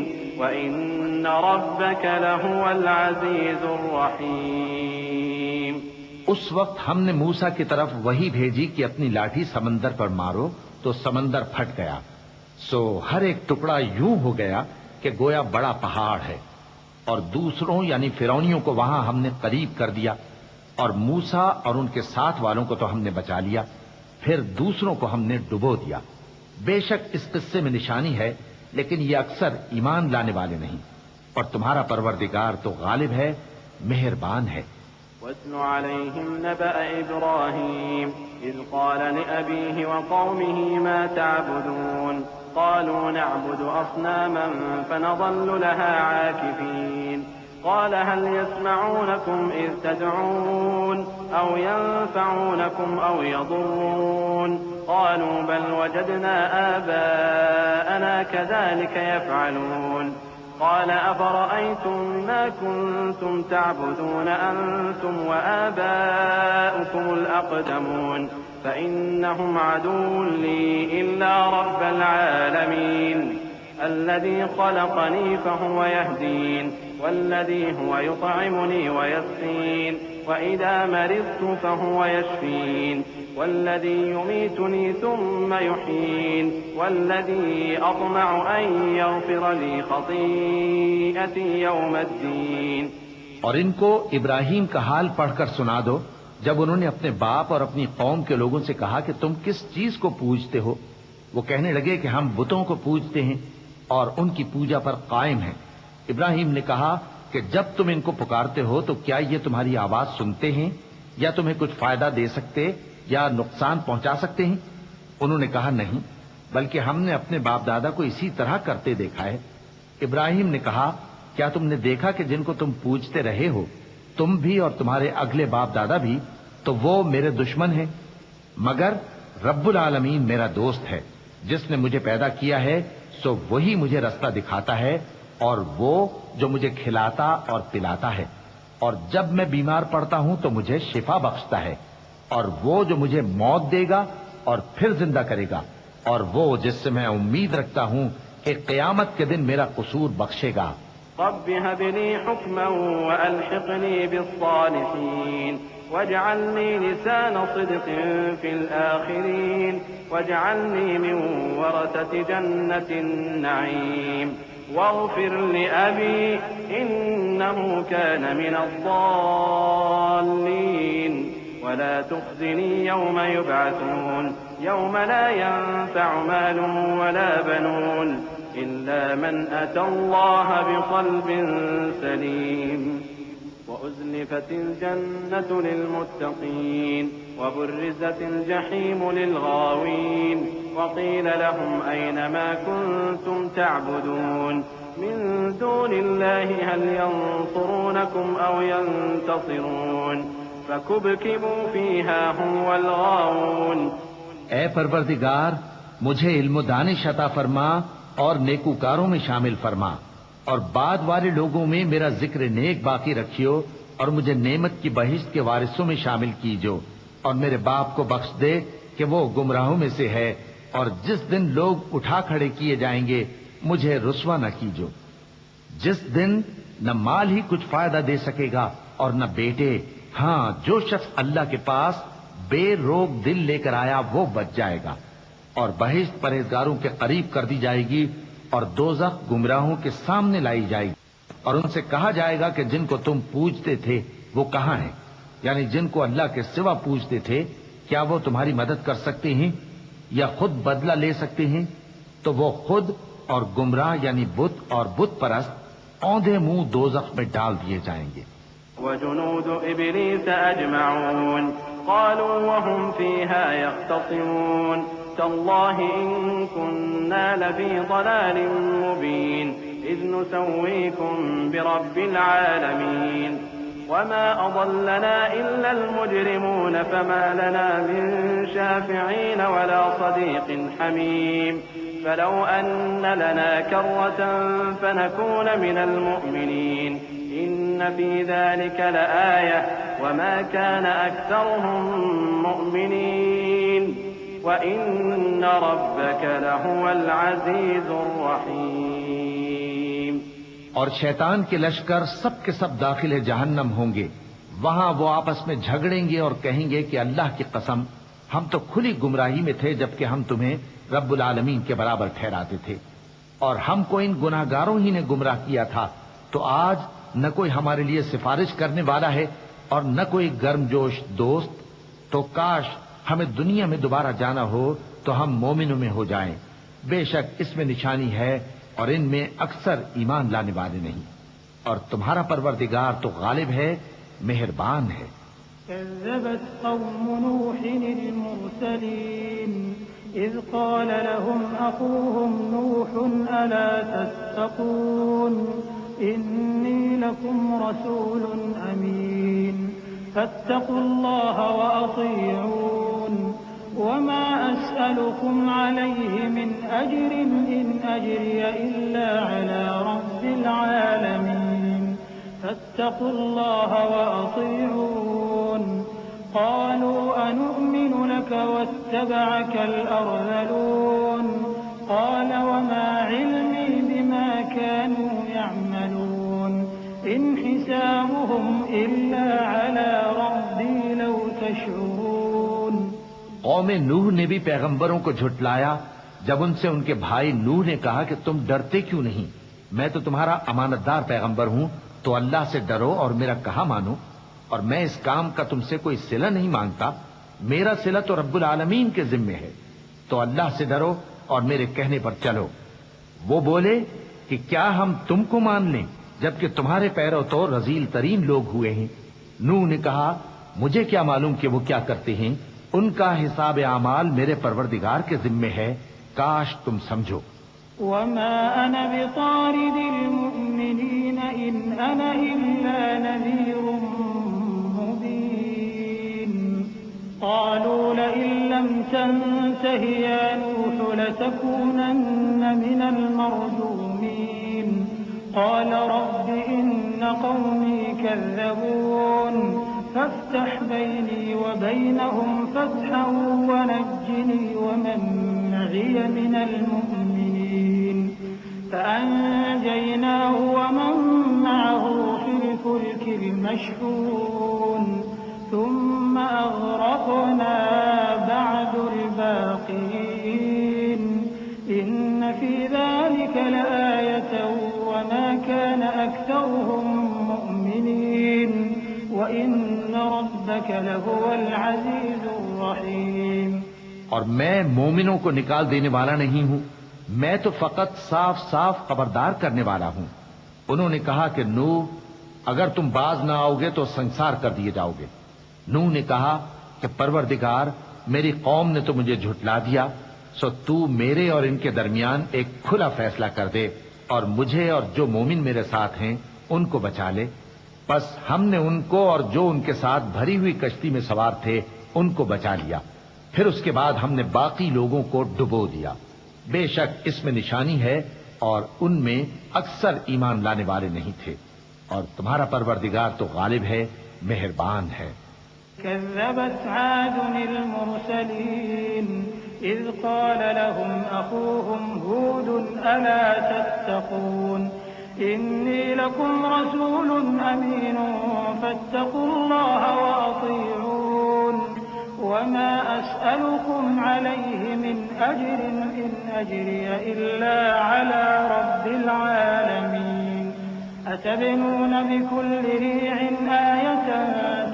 وَإِنَّ رَبَّكَ لَهُوَ الْعَزِيزُ الرَّحِيمُ۔ اس وقت ہم نے موسیٰ کی طرف وہی بھیجی کہ اپنی لاٹھی سمندر پر مارو تو سمندر پھٹ گیا، سو ہر ایک ٹکڑا یوں ہو گیا کہ گویا بڑا پہاڑ ہے، اور دوسروں یعنی فرعونیوں کو وہاں ہم نے قریب کر دیا، اور موسیٰ اور ان کے ساتھ والوں کو تو ہم نے بچا لیا، پھر دوسروں کو ہم نے ڈبو دیا۔ بے شک اس قصے میں نشانی ہے، لیکن یہ اکثر ایمان لانے والے نہیں، اور تمہارا پروردگار تو غالب ہے، مہربان ہے۔ وَاتْلُ عَلَيْهِمْ نَبَأَ إِبْرَاهِيمَ إِذْ قَالَ لِأَبِيهِ وَقَوْمِهِ مَا تَعْبُدُونَ قَالُوا نَعْبُدُ أَصْنَامًا فَنَظَلُّ لَهَا عَاكِفِينَ قَالَ هَلْ يَسْمَعُونَكُمْ إِذْ تَدْعُونَ أَوْ يَنفَعُونَكُمْ أَوْ يَضُرُّونَ قَالُوا بَلْ وَجَدْنَا آبَاءَنَا كَذَلِكَ يَفْعَلُونَ قَالَ أَفَرَأَيْتُم مَّا كُنتُمْ تَعْبُدُونَ أَنتُمْ وَآبَاؤُكُمُ الْأَقْدَمُونَ فَإِنَّهُمْ عَدُوٌّ لِّي إِلَّا رَبَّ الْعَالَمِينَ الَّذِي خَلَقَنِي فَهُوَ يَهْدِينِ وَالَّذِي هُوَ يُطْعِمُنِي وَيَسْقِينِ وَإِذَا مَرِضْتُ فَهُوَ يَشْفِينِ والذي يميتني ثم يحيين والذي أطمع أن يغفر لي خطيئتي يوم الدين۔ اور ان کو ابراہیم کا حال پڑھ کر سنا دو جب انہوں نے اپنے باپ اور اپنی قوم کے لوگوں سے کہا کہ تم کس چیز کو پوجتے ہو؟ وہ کہنے لگے کہ ہم بتوں کو پوجتے ہیں اور ان کی پوجا پر قائم ہیں۔ ابراہیم نے کہا کہ جب تم ان کو پکارتے ہو تو کیا یہ تمہاری آواز سنتے ہیں یا تمہیں کچھ فائدہ دے سکتے یا نقصان پہنچا سکتے ہیں؟ انہوں نے کہا نہیں، بلکہ ہم نے اپنے باپ دادا کو اسی طرح کرتے دیکھا ہے۔ ابراہیم نے کہا کیا تم نے دیکھا کہ جن کو تم پوجتے رہے ہو تم بھی اور تمہارے اگلے باپ دادا بھی، تو وہ میرے دشمن ہیں، مگر رب العالمین میرا دوست ہے، جس نے مجھے پیدا کیا ہے سو وہی مجھے رستہ دکھاتا ہے، اور وہ جو مجھے کھلاتا اور پلاتا ہے، اور جب میں بیمار پڑتا ہوں تو مجھے شفا بخشتا ہے، اور وہ جو مجھے موت دے گا اور پھر زندہ کرے گا، اور وہ جس سے میں امید رکھتا ہوں کہ قیامت کے دن میرا قصور بخشے گا۔ رب هب لي حكما وألحقني بالصالحين واجعلني لسان صدق في الآخرين واجعلني من ورثة جنة النعيم واغفر لأبي إنه كان من الضالين ولا تخزني يوم يبعثون يوم لا ينفع مال ولا بنون إلا من أتى الله بقلب سليم وأزلفت الجنة للمتقين وبرزت الجحيم للغاوين وقيل لهم أين ما كنتم تعبدون من دون الله هل ينصرونكم أو ينتصرون فكبكبوا فيها هم والغاوون۔ اے پروردگار مجھے علم و دانش عطا فرما اور نیکوکاروں میں شامل فرما، اور بعد والے لوگوں میں میرا ذکر نیک باقی رکھیو، اور مجھے نعمت کی بہشت کے وارثوں میں شامل کیجو، اور میرے باپ کو بخش دے کہ وہ گمراہوں میں سے ہے، اور جس دن لوگ اٹھا کھڑے کیے جائیں گے مجھے رسوا نہ کیجو، جس دن نہ مال ہی کچھ فائدہ دے سکے گا اور نہ بیٹے، ہاں جو شخص اللہ کے پاس بے روک دل لے کر آیا وہ بچ جائے گا، اور بہشت پرہیزگاروں کے قریب کر دی جائے گی، اور دوزخ گمراہوں کے سامنے لائی جائے گی، اور ان سے کہا جائے گا کہ جن کو تم پوجتے تھے وہ کہاں ہیں؟ یعنی جن کو اللہ کے سوا پوجتے تھے کیا وہ تمہاری مدد کر سکتے ہیں یا خود بدلہ لے سکتے ہیں؟ تو وہ خود اور گمراہ یعنی بت اور بت پرست اوندھے منہ دوزخ میں ڈال دیے جائیں گے. وجنود إبليس أجمعون قالوا وهم فيها يختصمون تالله إن كنا لفي ضلال مبين إذ نسويكم برب العالمين وما أضلنا إلا المجرمون فما لنا من شافعين ولا صديق حميم فلو أن لنا كرة فنكون من المؤمنين إن في ذلك لآية وما كان أكثرهم مؤمنين وإن ربك لهو العزيز الرحيم. اور شیطان کے لشکر سب کے سب داخل جہنم ہوں گے. وہاں وہ آپس میں جھگڑیں گے اور کہیں گے کہ اللہ کی قسم ہم تو کھلی گمراہی میں تھے جبکہ ہم تمہیں رب العالمین کے برابر ٹھہراتے تھے اور ہم کو ان گناہگاروں ہی نے گمراہ کیا تھا. تو آج نہ کوئی ہمارے لیے سفارش کرنے والا ہے اور نہ کوئی گرم جوش دوست. تو کاش ہمیں دنیا میں دوبارہ جانا ہو تو ہم مومنوں میں ہو جائیں. بے شک اس میں نشانی ہے اور ان میں اکثر ایمان لانے والے نہیں. اور تمہارا پروردگار تو غالب ہے، مہربان ہے. كذبت قوم نوح المرسلين إذ قال لهم أخوهم نوح ألا تتقون إني لكم رسول أمين فاتقوا الله وأطيعون وما أسألكم عليه من أجر إن أجري إلا على رب العالمين فاتقوا الله وأطيعون قالوا أنؤمن لك واتبعك الأرذلون قال وما علمي بما كانوا يعملون إن حسابهم إلا على ربي لو تشعرون. قوم نوح نے بھی پیغمبروں کو جھٹلایا جب ان سے ان کے بھائی نوح نے کہا کہ تم ڈرتے کیوں نہیں؟ میں تو تمہارا امانت دار پیغمبر ہوں، تو اللہ سے ڈرو اور میرا کہا مانو. اور میں اس کام کا تم سے کوئی صلہ نہیں مانگتا، میرا صلہ تو رب العالمین کے ذمے ہے. تو اللہ سے ڈرو اور میرے کہنے پر چلو. وہ بولے کہ کیا ہم تم کو مان لیں جبکہ تمہارے پیرو تو رذیل ترین لوگ ہوئے ہیں. نوح نے کہا مجھے کیا معلوم کہ وہ کیا کرتے ہیں، ان کا حساب اعمال میرے پروردگار کے ذمے ہے، کاش تم سمجھو. وما أنا بطارد المؤمنين إن أنا إلا نذير مبين قالوا لئن لم تنته يا نوح لتكونن من المرجومين قال رب إن قومي كذبون فافتح بيني وبينهم فتحا ونجني ومن معي من المؤمنين فأنجيناه ومن معه في الفلك المشحون ثم أغرقنا بعد الباقين إن في ذلك لآية وما كان أكثرهم مؤمنين وَإِنَّ رَبَّكَ لَهُوَ الْعَزِيزُ الرَّحِيمُ. اور میں مومنوں کو نکال دینے والا نہیں ہوں، میں تو فقط صاف صاف خبردار کرنے والا ہوں. انہوں نے کہا کہ نوح اگر تم باز نہ آؤ گے تو سنسار کر دیے جاؤ گے. نوح نے کہا کہ پروردگار میری قوم نے تو مجھے جھٹلا دیا، سو تو میرے اور ان کے درمیان ایک کھلا فیصلہ کر دے اور مجھے اور جو مومن میرے ساتھ ہیں ان کو بچا لے. بس ہم نے ان کو اور جو ان کے ساتھ بھری ہوئی کشتی میں سوار تھے ان کو بچا لیا، پھر اس کے بعد ہم نے باقی لوگوں کو ڈبو دیا. بے شک اس میں نشانی ہے اور ان میں اکثر ایمان لانے والے نہیں تھے. اور تمہارا پروردگار تو غالب ہے، مہربان ہے. كذبت عاد المرسلين إذ قال لهم أخوهم هود ألا تتقون إني لكم رسول أمين فاتقوا الله وأطيعون وما أسألكم عليه من أجر إن أجري إلا على رب العالمين أتبنون بكل ريع آية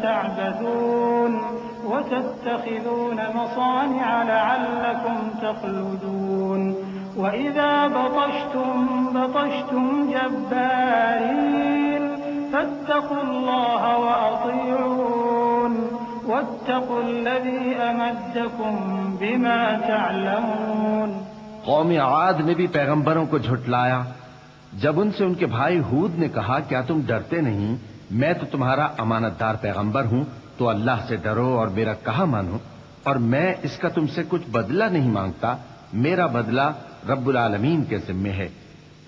تعبثون وتتخذون مصانع لعلكم تخلدون وَإِذَا بَطَشْتُم بَطَشْتُمْ جَبَّارِينَ فَاتَّقُوا اللَّهَ وَأَطِيعُونِ وَاتَّقُوا الَّذِي أَمَدَّكُم بِمَا تَعْلَمُونَ۔ قوم عاد نے بھی پیغمبروں کو جھٹلایا جب ان سے ان کے بھائی ہود نے کہا کیا تم ڈرتے نہیں، میں تو تمہارا امانت دار پیغمبر ہوں، تو اللہ سے ڈرو اور میرا کہا مانو، اور میں اس کا تم سے کچھ بدلہ نہیں مانگتا، میرا بدلہ رب العالمین کے ذمے ہے۔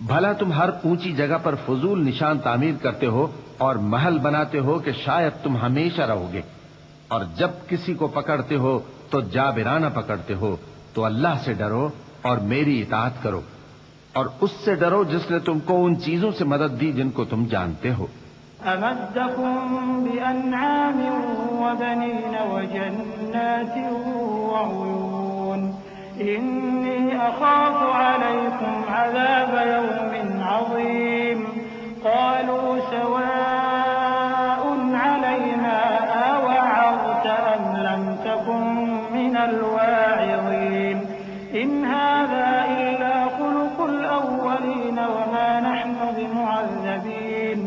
بھلا تم ہر اونچی جگہ پر فضول نشان تعمیر کرتے ہو اور محل بناتے ہو کہ شاید تم ہمیشہ رہو گے، اور جب کسی کو پکڑتے ہو تو جابرانہ پکڑتے ہو، تو اللہ سے ڈرو اور میری اطاعت کرو، اور اس سے ڈرو جس نے تم کو ان چیزوں سے مدد دی جن کو تم جانتے ہو۔ أَمَدَّكُم بِأَنْعَامٍ وَبَنِينَ وَجَنَّاتٍ وَعُيُونٍ إِنِّي أَخَافُ عَلَيْكُمْ عَذَابَ يَوْمٍ عَظِيمٍ قَالُوا سَوَاءٌ عَلَيْنَا أَوَعَظْتَ أَمْ لَمْ تَكُن مِّنَ الْوَاعِظِينَ إِنْ هَٰذَا إِلَّا خُلُقُ الْأَوَّلِينَ وَمَا نَحْنُ بِمُعَذَّبِينَ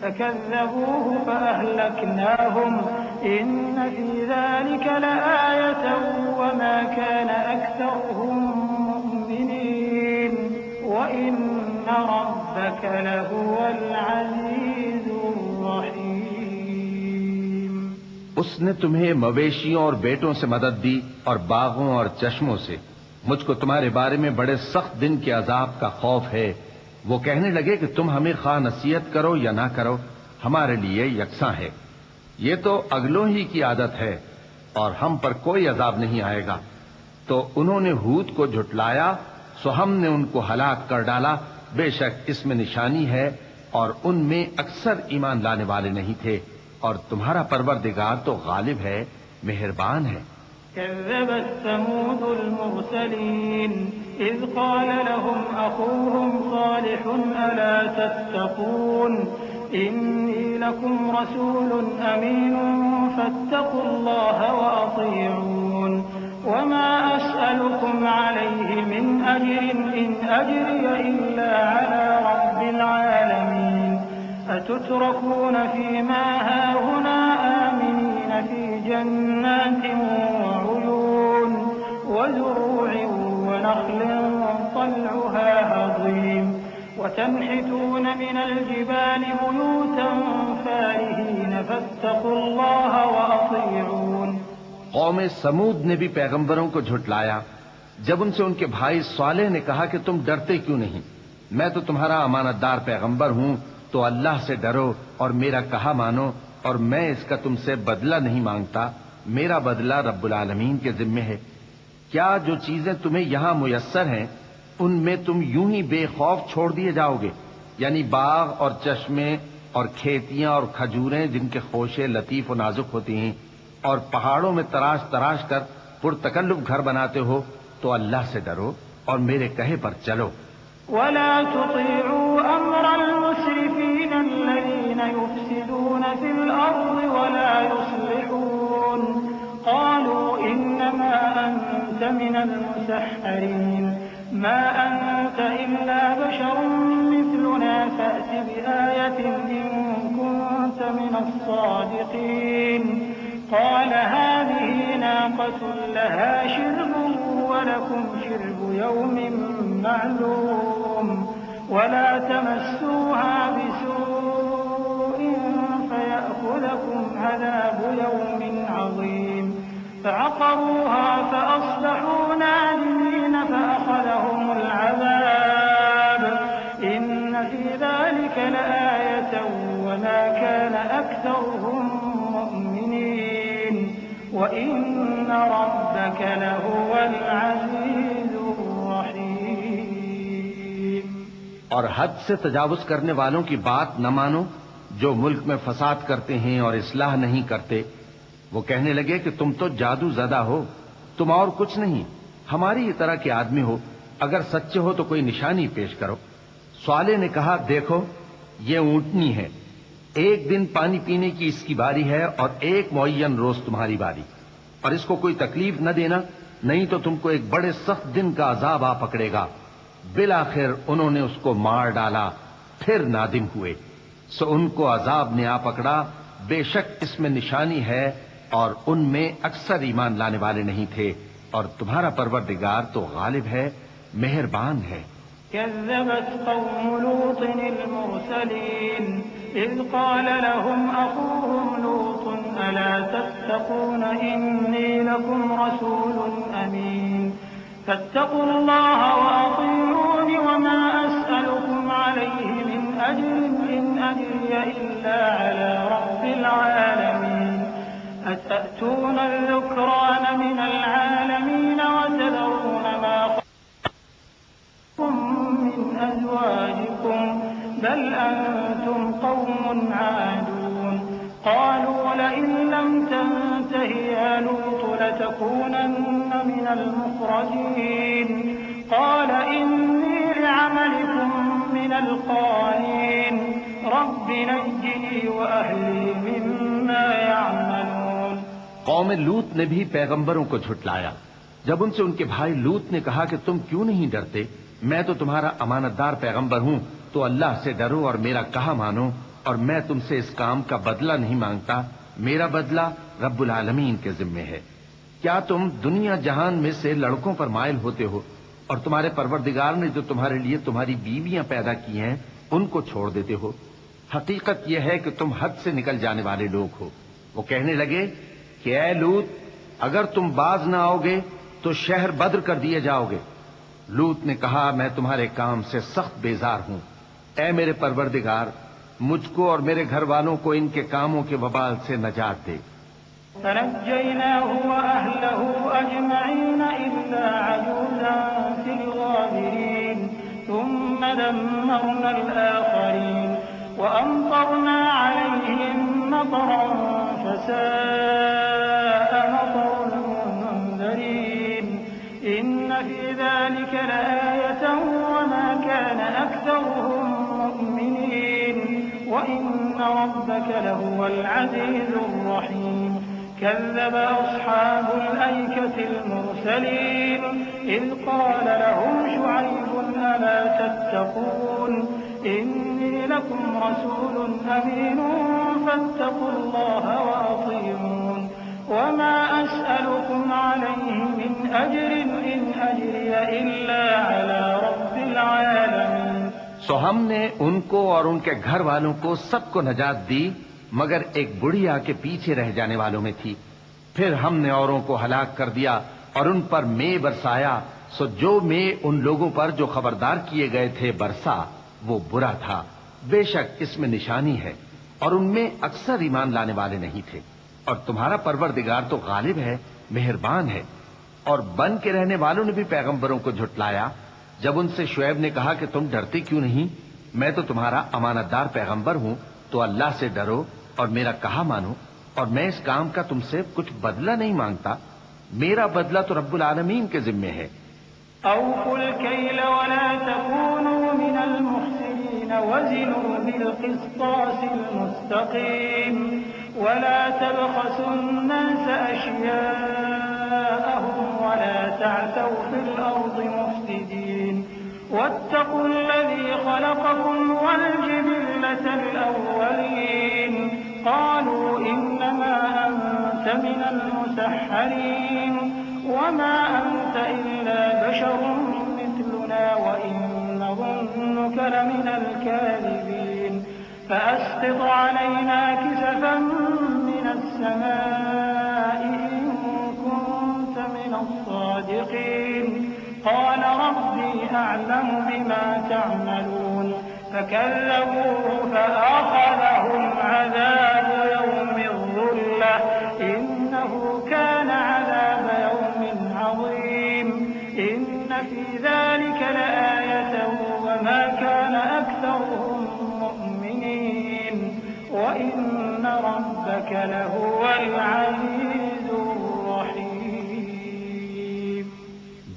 فكذبوه فأهلكناهم إن في ذلك لآية وما كان أكثرهم مؤمنين وإن ربك لهو العزيز الرحيم۔ اس نے تمہیں مویشیوں اور بیٹوں سے مدد دی اور باغوں اور چشموں سے۔ مجھ کو تمہارے بارے میں بڑے سخت دن کے عذاب کا خوف ہے۔ وہ کہنے لگے کہ تم ہمیں خواہ نصیحت کرو یا نہ کرو ہمارے لیے یکساں ہے، یہ تو اگلوں ہی کی عادت ہے اور ہم پر کوئی عذاب نہیں آئے گا۔ تو انہوں نے ہود کو جھٹلایا سو ہم نے ان کو ہلاک کر ڈالا، بے شک اس میں نشانی ہے اور ان میں اکثر ایمان لانے والے نہیں تھے، اور تمہارا پروردگار تو غالب ہے، مہربان ہے۔ كذبت ثمود المرسلين إذ قال لهم أخوهم صالح ألا تتقون إني لكم رسول أمين فاتقوا الله وأطيعون وما أسألكم عليه من أجر إن أجري إلا على رب العالمين أتتركون فيما هاهنا آمنين في جنات وعيون وزروع ونخل طلعها هضيم وتنحتون من الجبال بيوتا فارهين فاتقوا الله وأطيعون۔ قوم سمود نے بھی پیغمبروں کو جھٹلایا جب ان سے ان کے بھائی صالح نے کہا کہ تم ڈرتے کیوں نہیں، میں تو تمہارا امانت دار پیغمبر ہوں، تو اللہ سے ڈرو اور میرا کہا مانو، اور میں اس کا تم سے بدلہ نہیں مانگتا، میرا بدلہ رب العالمین کے ذمے ہے۔ کیا جو چیزیں تمہیں یہاں میسر ہیں ان میں تم یوں ہی بے خوف چھوڑ دیے جاؤ گے، یعنی باغ اور چشمے اور کھیتیاں اور کھجوریں جن کے خوشے لطیف و نازک ہوتی ہیں، اور پہاڑوں میں تراش تراش کر پرتکلف گھر بناتے ہو، تو اللہ سے ڈرو اور میرے کہے پر چلو۔ ولا تطيعوا أمر المسرفين الذين يفسدون في الأرض ولا يصلحون قالوا إنما أنت من المسحرين ما أنت إلا بشر مثلنا فأت بآية إن كنت من الصادقين قال هذه ناقة لها شرب ولكم شرب يوم معلوم ولا تمسوها بسوء فيأخذكم عذاب يوم عظيم فعقروها فأصبحوا نادمين فأخذهم العذاب إن في ذلك لآية وما كان أكثرهم مؤمنين وإن ربك لهو العزيز الرحيم۔ اور حد سے تجاوز کرنے والوں کی بات نہ مانو جو ملک میں فساد کرتے ہیں اور اصلاح نہیں کرتے۔ وہ کہنے لگے کہ تم تو جادو زدہ ہو، تم اور کچھ نہیں، ہماری ہی طرح کے آدمی ہو، اگر سچے ہو تو کوئی نشانی پیش کرو۔ صالح نے کہا دیکھو یہ اونٹنی ہے، ایک دن پانی پینے کی اس کی باری ہے اور ایک معین روز تمہاری باری، اور اس کو کوئی تکلیف نہ دینا، نہیں تو تم کو ایک بڑے سخت دن کا عذاب آ پکڑے گا۔ بالآخر انہوں نے اس کو مار ڈالا، پھر نادم ہوئے، سو ان کو عذاب نے آ پکڑا، بے شک اس میں نشانی ہے اور ان میں اکثر ایمان لانے والے نہیں تھے، اور تمہارا پروردگار تو غالب ہے، مہربان ہے۔ كذبت قوم لوط المرسلين إذ قال لهم أخوهم لوط ألا تتقون إني لكم رسول أمين فاتقوا الله وأطيعون وما أسألكم عليه من أجر إن أجري إلا على رب العالمين أتأتون الذكران من العالمين وتذرون ما من أزواجكم بل أنتم قوم عادون قالوا لئن لم تنته يا لوط لتكونن من المخرجين قال إني لعملكم من القالين رب نجني وأهلي مما يعملون۔ قوم لوط نے بھی پیغمبروں کو جھٹلایا۔ جب ان سے ان کے بھائی لوط نے کہا کہ تم کیوں نہیں ڈرتے، میں تو تمہارا امانت دار پیغمبر ہوں، تو اللہ سے ڈرو اور میرا کہا مانو، اور میں تم سے اس کام کا بدلہ نہیں مانگتا، میرا بدلہ رب العالمین کے ذمے ہے۔ کیا تم دنیا جہان میں سے لڑکوں پر مائل ہوتے ہو، اور تمہارے پروردگار نے جو تمہارے لیے تمہاری بیویاں پیدا کی ہیں ان کو چھوڑ دیتے ہو؟ حقیقت یہ ہے کہ تم حد سے نکل جانے والے لوگ ہو۔ وہ کہنے لگے کہ اے لوط، اگر تم باز نہ آؤ گے تو شہر بدر کر دیے جاؤ گے۔ لوط نے کہا میں تمہارے کام سے سخت بیزار ہوں، اے میرے پروردگار مجھ کو اور میرے گھر والوں کو ان کے کاموں کے وبال سے نجات دے۔ فنجيناه وأهله أجمعين إلا عجوزا في الغابرين ثم دمرنا الآخرين وأمطرنا عليهم مطرا فساء مطر المنذرين إن في ذلك لآية وما كان أكثرهم مؤمنين وإن ربك لهو العزيز الرحيم كذب أصحاب الأيكة المرسلين إذ قال لهم شعيب ألا تتقون إني لكم رسول أمين فاتقوا الله وأطيعون وما أسألكم عليه من أجر إن أجري إلا على رب العالمين۔ سو ہم نے ان کو اور ان کے گھر والوں کو سب کو نجات دی، مگر ایک بڑھیا کے پیچھے رہ جانے والوں میں تھی۔ پھر ہم نے اوروں کو ہلاک کر دیا اور ان پر مے برسایا، سو جو مے ان لوگوں پر جو خبردار کیے گئے تھے برسا وہ برا تھا۔ بے شک اس میں نشانی ہے اور ان میں اکثر ایمان لانے والے نہیں تھے، اور تمہارا پروردگار تو غالب ہے، مہربان ہے۔ اور بن کے رہنے والوں نے بھی پیغمبروں کو جھٹلایا۔ جب ان سے شعیب نے کہا کہ تم ڈرتے کیوں نہیں، میں تو تمہارا امانت دار پیغمبر ہوں، تو اللہ سے ڈرو اور میرا کہا مانو، اور میں اس کام کا تم سے کچھ بدلہ نہیں مانگتا، میرا بدلہ تو رب العالمین کے ذمے ہے۔ أوفوا الكيل ولا تكونوا من المخسرين وزنوا بالقسطاس المستقيم ولا تبخسوا الناس أشياءهم ولا تعثوا في الأرض مفسدين واتقوا الذي خلقكم والجبلة الأولين قالوا إنما أنت من المسحرين وما أنت إلا بشر مثلنا وإن نظنك لمن الكاذبين فأسقط علينا كسفا من السماء إن كنت من الصادقين قال ربي أعلم بما تعملون فكذبوه فأخذهم عذاب يوم الظلة إنه كان عذاب يوم عظيم إن في ذلك لآية وما كان أكثرهم مؤمنين وإن ربك لهو العزيز الرحيم۔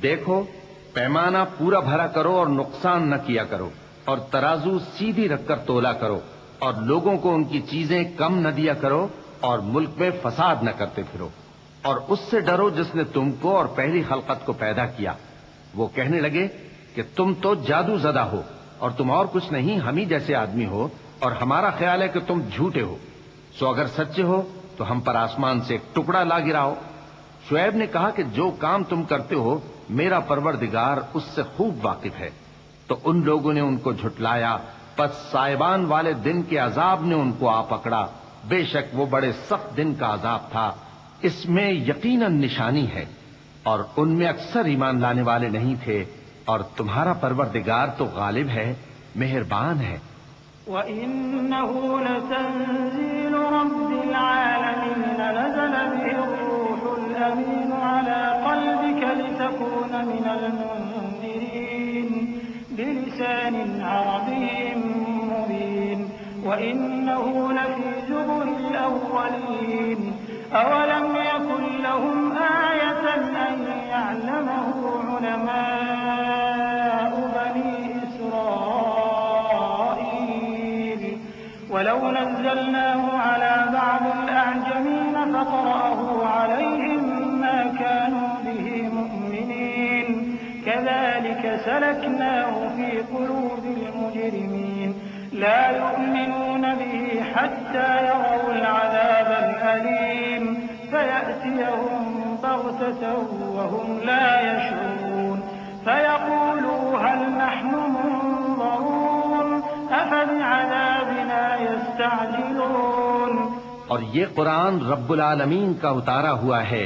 دیکھو پیمانہ پورا بھرا کرو اور نقصان نہ کیا کرو، اور ترازو سیدھی رکھ کر تولا کرو، اور لوگوں کو ان کی چیزیں کم نہ دیا کرو، اور ملک میں فساد نہ کرتے پھرو، اور اس سے ڈرو جس نے تم کو اور پہلی خلقت کو پیدا کیا۔ وہ کہنے لگے کہ کہ تم تو جادو زدہ ہو اور تم اور کچھ نہیں، ہم ہی جیسے آدمی ہو، اور ہمارا خیال ہے کہ تم جھوٹے ہو، سو اگر سچے ہو تو ہم پر آسمان سے ایک ٹکڑا لا گراؤ۔ شعیب نے کہا کہ جو کام تم کرتے ہو میرا پروردگار اس سے خوب واقف ہے۔ تو ان لوگوں نے ان کو جھٹلایا، پس سائبان والے دن کے عذاب نے ان کو آ پکڑا، بے شک وہ بڑے سخت دن کا عذاب تھا، اس میں یقیناً نشانی ہے، اور ان میں اکثر ایمان لانے والے نہیں تھے، اور تمہارا پروردگار تو غالب ہے، مہربان ہے۔ وَإِنَّهُ لَتَنزِيلُ رَبِّ الْعَالَمِينَ نَزَلَ بِهِ الرُّوحُ الْأَمِينُ عَلَى قَلْبِكَ لِتَكُونَ مِنَ الْمُنذِرِينَ بِلِسَانٍ عَرَبِيٍّ مُّبِينٍ وَإِنَّهُ لَفِي زُبُرِ الْأَوَّلِينَ أَوَلَمْ يَكُن لَّهُمْ آيَةً أَن يَعْلَمَهُ عُلَمَاءُ بَنِي إِسْرَائِيلَ وَلَوْ نَزَّلْنَاهُ عَلَىٰ بَعْضِ الْأَعْجَمِينَ فَقَرَأَهُ عَلَيْهِم مَّا كَانُوا بِهِ مُؤْمِنِينَ كَذَٰلِكَ سَلَكْنَاهُ فِي قُلُوبِ الْمُجْرِمِينَ لَا يُؤْمِنُونَ بِهِ حَتَّىٰ يَرَوُا الْعَذَابَ الْأَلِيمَ فَيَأْتِيَهُم بَغْتَةً وَهُمْ لَا يَشْعُرُونَ فَيَقُولُوا هَلْ نَحْنُ مُنظَرُونَ أَفَبِعَذَابِنَا يَسْتَعْجِلُونَ۔ اور یہ قرآن رب العالمین کا اتارا ہوا ہے،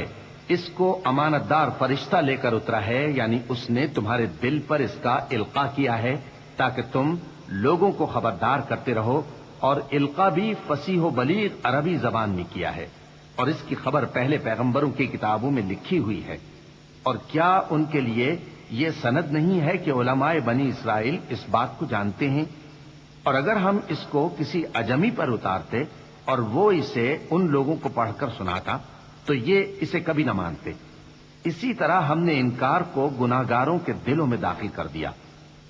اس کو امانت دار فرشتہ لے کر اترا ہے، یعنی اس نے تمہارے دل پر اس کا القاء کیا ہے تاکہ تم لوگوں کو خبردار کرتے رہو، اور القاء بھی فصیح و بلیغ عربی زبان میں کیا ہے، اور اس کی خبر پہلے پیغمبروں کی کتابوں میں لکھی ہوئی ہے۔ اور کیا ان کے لیے یہ سند نہیں ہے کہ علماء بنی اسرائیل اس بات کو جانتے ہیں؟ اور اگر ہم اس کو کسی اجمی پر اتارتے اور وہ اسے ان لوگوں کو پڑھ کر سناتا تو یہ اسے کبھی نہ مانتے۔ اسی طرح ہم نے انکار کو گناہگاروں کے دلوں میں داخل کر دیا،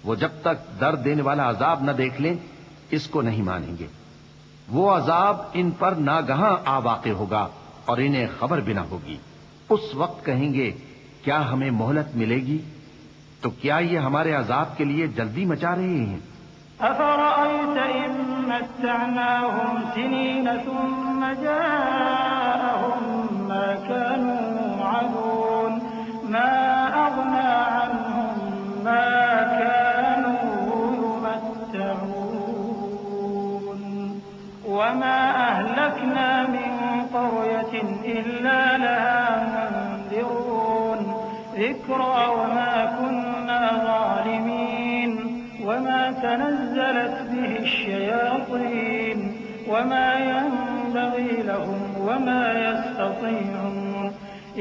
وہ جب تک درد دینے والا عذاب نہ دیکھ لیں اس کو نہیں مانیں گے۔ وہ عذاب ان پر ناگہاں آ واقع ہوگا اور انہیں خبر بھی نہ ہوگی۔ اس وقت کہیں گے کیا ہمیں مہلت ملے گی؟ تو کیا یہ ہمارے عذاب کے لیے جلدی مچا رہے ہیں؟ أَفَرَأَيْتَ إِن مَّتَّعْنَاهُمْ سِنِينَ ثُمَّ جَاءَهُم مَّا كَانُوا يُوعَدُونَ مَا أَغْنَىٰ عَنْهُم مَّا كَانُوا يُمَتَّعُونَ وَمَا أَهْلَكْنَا مِن قَرْيَةٍ إِلَّا لَهَا مُنذِرُونَ ذِكْرَىٰ وَمَا كُنَّا ظَالِمِينَ وَمَا تَنَزَّلَتْ بِهِ الشَّيَاطِينُ وَمَا يَنبَغِي لَهُمْ وَمَا يَسْتَطِيعُونَ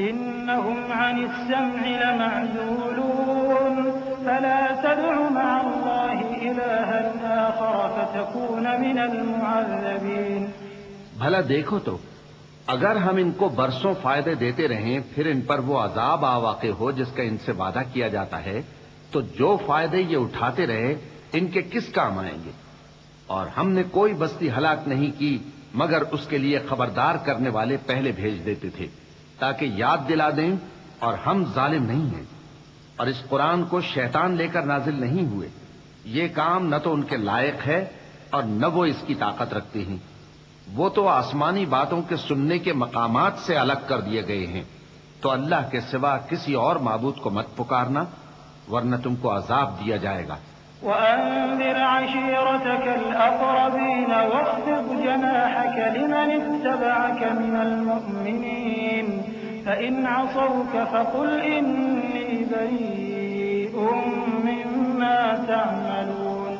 إِنَّهُمْ عَنِ السَّمْعِ لَمَعْزُولُونَ فَلَا تَدْعُ مَعَ اللَّهِ إِلَٰهًا آخَرَ فَتَكُونَ مِنَ الْمُعَذَّبِينَ۔ بھلا دیکھو تو اگر ہم ان کو برسوں فائدے دیتے رہیں پھر ان پر وہ عذاب آ واقع ہو جس کا ان سے وعدہ کیا جاتا ہے تو جو فائدے یہ اٹھاتے رہے ان کے کس کام آئیں گے؟ اور ہم نے کوئی بستی ہلاک نہیں کی مگر اس کے لیے خبردار کرنے والے پہلے بھیج دیتے تھے تاکہ یاد دلا دیں، اور ہم ظالم نہیں ہیں۔ اور اس قرآن کو شیطان لے کر نازل نہیں ہوئے، یہ کام نہ تو ان کے لائق ہے اور نہ وہ اس کی طاقت رکھتے ہیں۔ وہ تو آسمانی باتوں کے سننے کے مقامات سے الگ کر دیے گئے ہیں۔ تو اللہ کے سوا کسی اور معبود کو مت پکارنا ورنہ تم کو عذاب دیا جائے گا۔ وَأَنذِرْ عَشِيرَتَكَ الْأَقْرَبِينَ وَاخْفِضْ جَنَاحَكَ لِمَنِ اتَّبَعَكَ مِنَ الْمُؤْمِنِينَ فَإِنْ عَصَوْكَ فَقُلْ إِنِّي بَرِيءٌ مِّمَّا تَعْمَلُونَ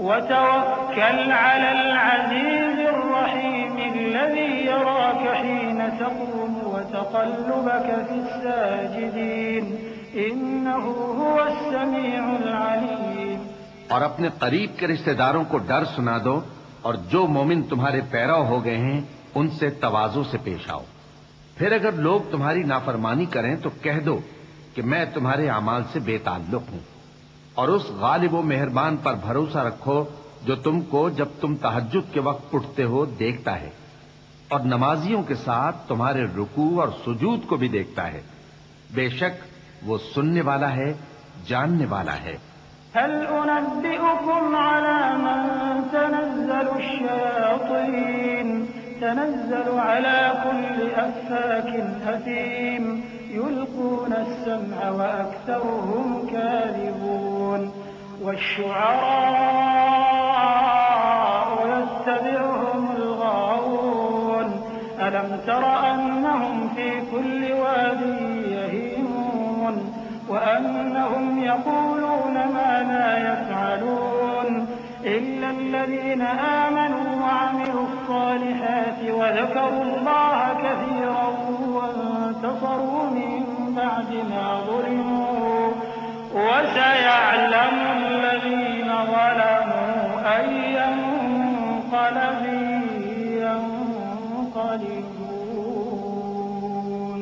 وَتَوَكَّلْ عَلَى الْعَزِيزِ الرَّحِيمِ الَّذِي يَرَاكَ حِينَ تَقُومُ وَتَقَلُّبَكَ فِي السَّاجِدِينَ إِنَّهُ هُوَ السَّمِيعُ الْعَلِيمُ۔ اور اپنے قریب کے رشتہ داروں کو ڈر سنا دو، اور جو مومن تمہارے پیرو ہو گئے ہیں ان سے تواضع سے پیش آؤ۔ پھر اگر لوگ تمہاری نافرمانی کریں تو کہہ دو کہ میں تمہارے اعمال سے بے تعلق ہوں، اور اس غالب و مہربان پر بھروسہ رکھو جو تم کو جب تم تہجد کے وقت اٹھتے ہو دیکھتا ہے، اور نمازیوں کے ساتھ تمہارے رکوع اور سجود کو بھی دیکھتا ہے۔ بے شک وہ سننے والا ہے، جاننے والا ہے۔ هل أنبئكم على من تنزل الشياطين تنزل على كل أفاك أثيم يلقون السمع وأكثرهم كاذبون والشعراء يتبعهم الغاوون ألم تر أنهم في كل واد يهيمون وأنهم يقولون ما لا يفعلون إلا الذين آمنوا وعملوا الصالحات وذكروا الله كثيرا وانتصروا من بعد ما ظلموا وسيعلم الذين ظلموا أي منقلب ينقلبون۔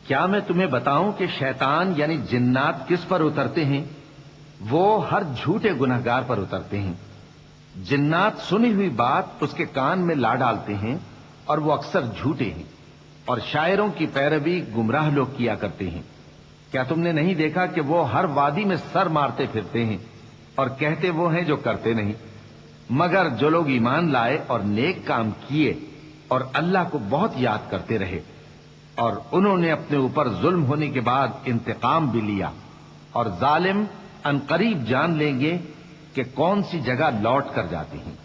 کیا میں تمہیں بتاؤں کہ شیطان یعنی جنات کس پر اترتے ہیں؟ وہ ہر جھوٹے گنہگار پر اترتے ہیں۔ جنات سنی ہوئی بات اس کے کان میں لا ڈالتے ہیں اور وہ اکثر جھوٹے ہیں، اور شاعروں کی پیروی گمراہ لوگ کیا کرتے ہیں۔ کیا تم نے نہیں دیکھا کہ وہ ہر وادی میں سر مارتے پھرتے ہیں اور کہتے وہ ہیں جو کرتے نہیں؟ مگر جو لوگ ایمان لائے اور نیک کام کیے اور اللہ کو بہت یاد کرتے رہے، اور انہوں نے اپنے اوپر ظلم ہونے کے بعد انتقام بھی لیا، اور ظالم عنقریب جان لیں گے کہ کون سی جگہ لوٹ کر جاتے ہیں۔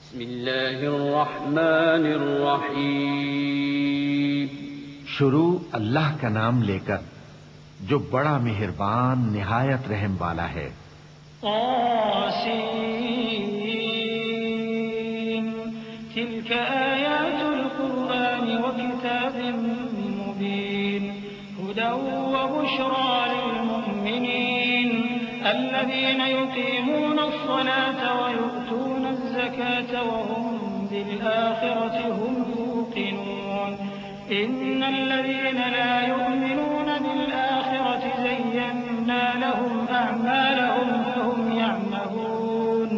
بسم اللہ الرحمن الرحیم۔ شروع اللہ کا نام لے کر جو بڑا مہربان نہایت رحم والا ہے۔ طاسین تلك آیات القرآن وكتاب مبین هدى وبشرى للمؤمنین الذين يقيمون الصلاة ويؤتون الزكاة وهم بالآخرة هم يوقنون إن الذين لا يؤمنون بالآخرة زينا لهم أعمالهم فهم يعمهون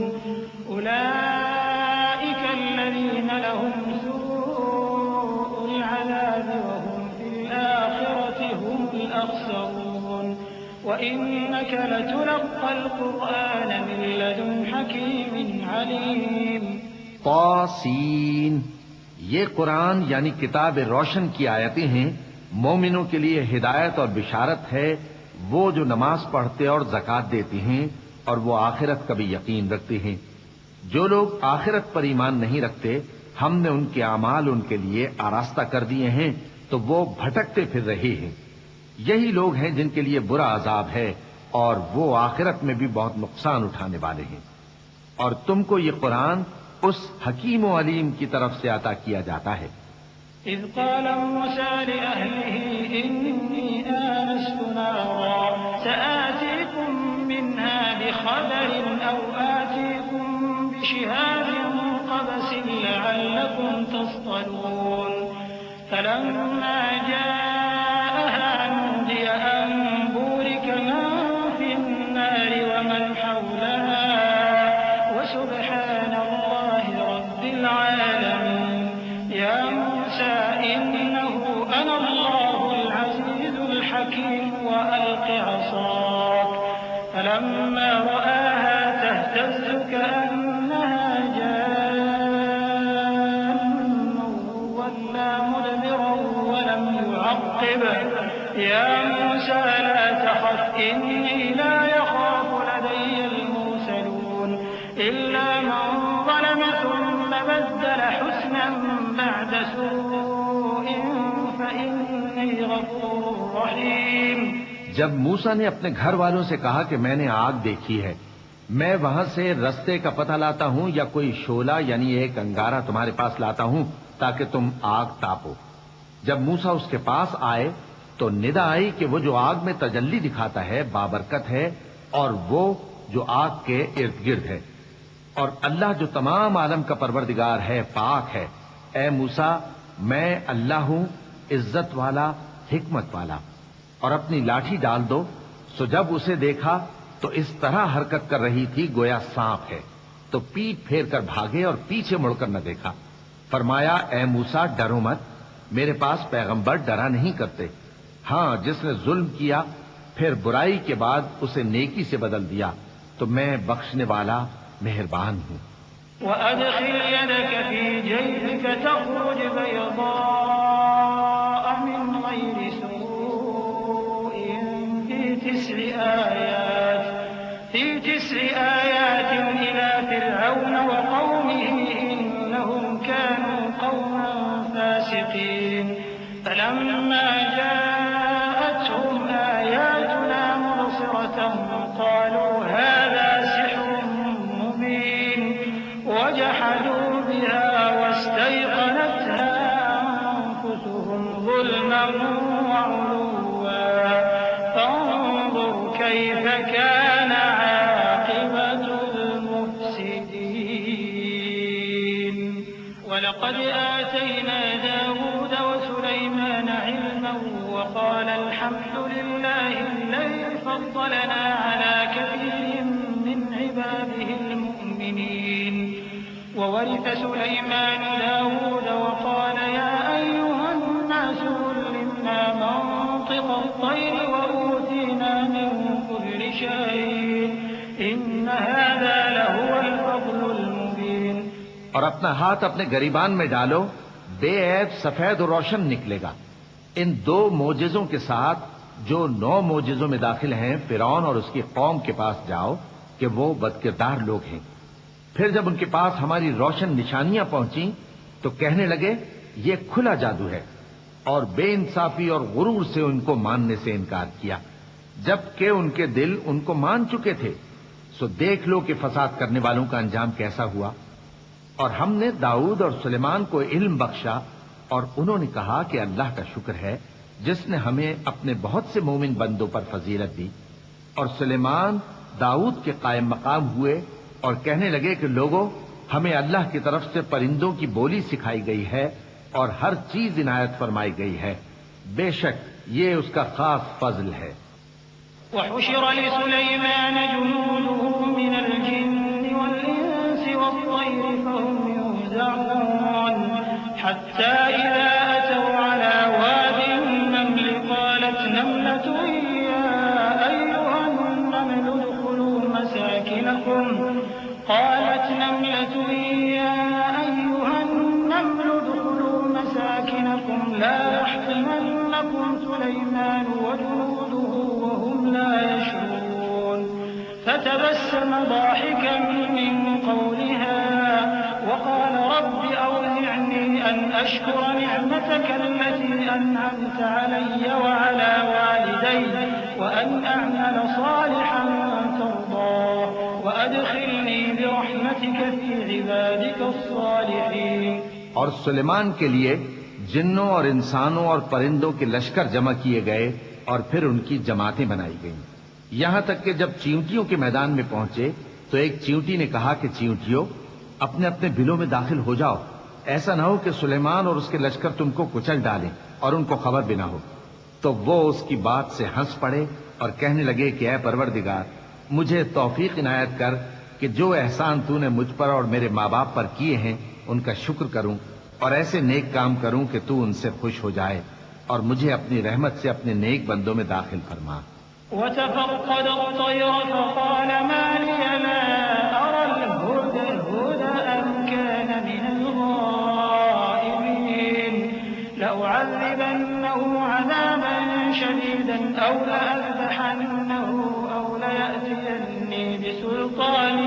أولئك الذين لهم سوء العذاب وهم في الآخرة هم الأخسرون وإنك لتلقى القرآن من لدن حكيم عليم۔ طاسین، یہ قرآن یعنی کتاب روشن کی آیتیں ہیں، مومنوں کے لیے ہدایت اور بشارت ہے، وہ جو نماز پڑھتے اور زکوٰۃ دیتے ہیں اور وہ آخرت کا بھی یقین رکھتے ہیں۔ جو لوگ آخرت پر ایمان نہیں رکھتے، ہم نے ان کے اعمال ان کے لیے آراستہ کر دیے ہیں تو وہ بھٹکتے پھر رہے ہیں۔ یہی لوگ ہیں جن کے لیے برا عذاب ہے اور وہ آخرت میں بھی بہت نقصان اٹھانے والے ہیں۔ اور تم کو یہ قرآن اس حکیم و علیم کی طرف سے عطا کیا جاتا ہے۔ إذ قال موسى لأهله إني آنست نارا سآتيكم منها بخبر أو آتيكم بشهاب قبس لعلكم تصطلون فلما جاءها نودي أن بورك من في النار ومن حولها وسبحان الله رب العالمين يا موسى إنه أنا الله العزيز الحكيم وألق عصاك فلما رآها تهتز كأنها جان ولا مدبرا ولم يعقب يا موسى لا تخف إني لا يخاف لدي المرسلون إلا من ظلم ثم بدل حسنا بعد سوء فإني غفور رحيم۔ جب موسیٰ نے اپنے گھر والوں سے کہا کہ میں نے آگ دیکھی ہے، میں وہاں سے رستے کا پتہ لاتا ہوں یا کوئی شعلہ یعنی ایک انگارہ تمہارے پاس لاتا ہوں تاکہ تم آگ تاپو۔ جب موسیٰ اس کے پاس آئے تو ندا آئی کہ وہ جو آگ میں تجلی دکھاتا ہے بابرکت ہے، اور وہ جو آگ کے ارد گرد ہے، اور اللہ جو تمام عالم کا پروردگار ہے پاک ہے۔ اے موسیٰ، میں اللہ ہوں، عزت والا، حکمت والا، اور اپنی لاٹھی ڈال دو۔ سو جب اسے دیکھا تو اس طرح حرکت کر رہی تھی گویا سانپ ہے، تو پیٹ پھیر کر بھاگے اور پیچھے مڑ کر نہ دیکھا۔ فرمایا اے موسیٰ ڈرو مت، میرے پاس پیغمبر ڈرا نہیں کرتے۔ ہاں، جس نے ظلم کیا پھر برائی کے بعد اسے نیکی سے بدل دیا تو میں بخشنے والا مہربان ہوں۔ وأدخل يدك في جيبك تخرج بيضاء من غير سوء في تسع آيات إلى فرعون وقومه إنهم كانوا قوما فاسقين فلما جاءتهم آياتنا مبصرة قالوا هذا سحر مبين وجحدوا بها واستيقنتها أنفسهم ظلما وعلوا فانظر كيف كان عاقبة المفسدين ولقد آتينا داود وسليمان علما وقال الحمد لله الذي فضلنا على كثير من عباده المؤمنين وورث سليمان داود وقال يا أيها الناس علمنا منطق الطير وأوتينا من كل شيء إن هذا لهو الفضل المبين۔ اور اپنا ہاتھ اپنے گریبان میں ڈالو، بے عیب سفید و روشن نکلے گا۔ ان 2 معجزوں کے ساتھ جو 9 معجزوں میں داخل ہیں فرعون اور اس کی قوم کے پاس جاؤ کہ وہ بدکردار لوگ ہیں۔ پھر جب ان کے پاس ہماری روشن نشانیاں پہنچیں تو کہنے لگے یہ کھلا جادو ہے، اور بے انصافی اور غرور سے ان کو ماننے سے انکار کیا، جبکہ ان کے دل ان کو مان چکے تھے۔ سو دیکھ لو کہ فساد کرنے والوں کا انجام کیسا ہوا۔ اور ہم نے داؤد اور سلیمان کو علم بخشا، اور انہوں نے کہا کہ اللہ کا شکر ہے جس نے ہمیں اپنے بہت سے مومن بندوں پر فضیلت دی۔ اور سلیمان داؤد کے قائم مقام ہوئے اور کہنے لگے کہ لوگوں، ہمیں اللہ کی طرف سے پرندوں کی بولی سکھائی گئی ہے اور ہر چیز عنایت فرمائی گئی ہے، بے شک یہ اس کا خاص فضل ہے۔ وحشر لسليمان جنوده من الجن والإنس والطير فهم يوزعون حتى إذا أتوا على واد النمل قالت نملة يا أيها النمل ادخلوا مساكنكم لا يحطمنكم سليمان وجنوده وهم لا يشعرون فتبسم ضاحكا من قولها وقال رب أوزعني أن أشكر نعمتك التي أنعمت علي وعلى والدي وأن أعمل صالحا ترضاه وأدخلني برحمتك في عبادك الصالحين۔ اور سلیمان کے لیے جنوں اور انسانوں اور پرندوں کے لشکر جمع کیے گئے اور پھر ان کی جماعتیں بنائی گئیں، یہاں تک کہ جب چیونٹیوں کے میدان میں پہنچے تو ایک چیونٹی نے کہا کہ چیونٹیوں اپنے اپنے بلوں میں داخل ہو جاؤ، ایسا نہ ہو کہ سلیمان اور اس کے لشکر تم کو کچل ڈالیں اور ان کو خبر بھی نہ ہو۔ تو وہ اس کی بات سے ہنس پڑے اور کہنے لگے کہ اے پروردگار، مجھے توفیق عنایت کر کہ جو احسان تو نے مجھ پر اور میرے ماں باپ پر کیے ہیں ان کا شکر کروں اور ایسے نیک کام کروں کہ تو ان سے خوش ہو جائے، اور مجھے اپنی رحمت سے اپنے نیک بندوں میں داخل فرما۔ وتفقد الطير فقال ما لي لا أرى الهدهد أم كان من الغائبين لأعذبنه عذابا شديدا أو لأذبحنه أو ليأتيني بسلطان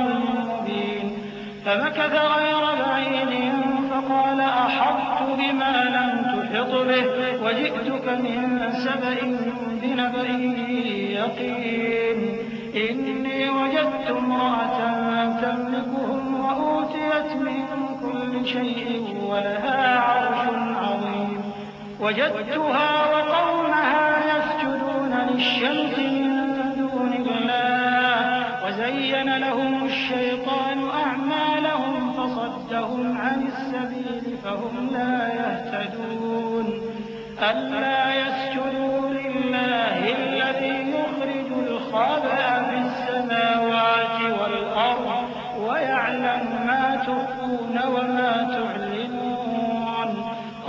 مبين فمكث غير بعيد فقال أحطت بما لم تحط به وجئتك من سبأ بنبأ يقين إني وجدت امرأة تملكهم وأوتيت من كل شيء ولها عرش عظيم وجدتها وقومها يسجدون للشمس من دون الله وزين لهم الشيطان أعمالهم فصدهم عن السبيل فهم لا يهتدون ألا يسجدوا لله الذي يخرج الخبأ في السماوات والأرض ويعلم ما تخفون وما تعلنون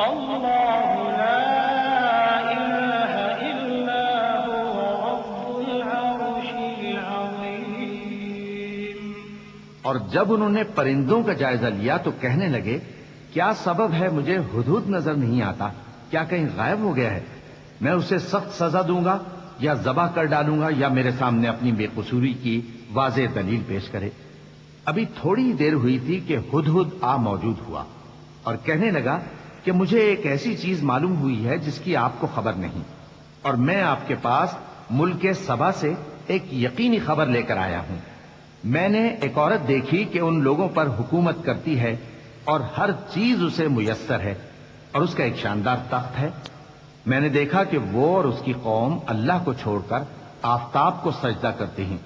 الله لا إله إلا هو رب العرش العظيم۔ اور جب انہوں نے پرندوں کا جائزہ لیا تو کہنے لگے کیا سبب ہے مجھے ہدہد نظر نہیں آتا؟ کیا کہیں غائب ہو گیا ہے؟ میں اسے سخت سزا دوں گا یا ذبح کر ڈالوں گا یا میرے سامنے اپنی بے قصوری کی واضح دلیل پیش کرے۔ ابھی تھوڑی دیر ہوئی تھی کہ ہدہد آ موجود ہوا اور کہنے لگا کہ مجھے ایک ایسی چیز معلوم ہوئی ہے جس کی آپ کو خبر نہیں، اور میں آپ کے پاس ملک سبا سے ایک یقینی خبر لے کر آیا ہوں۔ میں نے ایک عورت دیکھی کہ ان لوگوں پر حکومت کرتی ہے اور ہر چیز اسے میسر ہے، اور اس کا ایک شاندار تخت ہے۔ میں نے دیکھا کہ وہ اور اس کی قوم اللہ کو چھوڑ کر آفتاب کو سجدہ کرتے ہیں،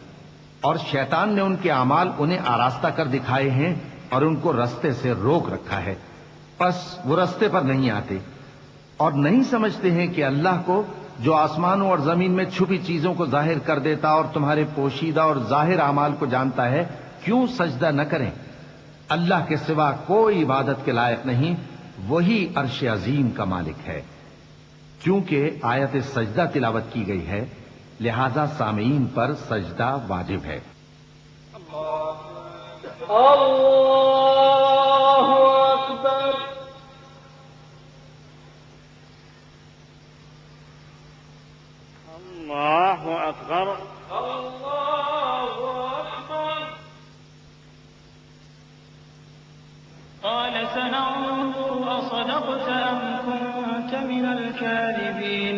اور شیطان نے ان کے اعمال انہیں آراستہ کر دکھائے ہیں اور ان کو رستے سے روک رکھا ہے، پس وہ رستے پر نہیں آتے اور نہیں سمجھتے ہیں کہ اللہ کو جو آسمانوں اور زمین میں چھپی چیزوں کو ظاہر کر دیتا اور تمہارے پوشیدہ اور ظاہر اعمال کو جانتا ہے، کیوں سجدہ نہ کریں؟ اللہ کے سوا کوئی عبادت کے لائق نہیں، وہی عرش عظیم کا مالک ہے۔ چونکہ آیت سجدہ تلاوت کی گئی ہے لہذا سامعین پر سجدہ واجب ہے۔ اللہ اکبر۔ اللہ اکبر۔ اللہ اکبر۔ قال سننظر أصدقت أم كنت من الكاذبين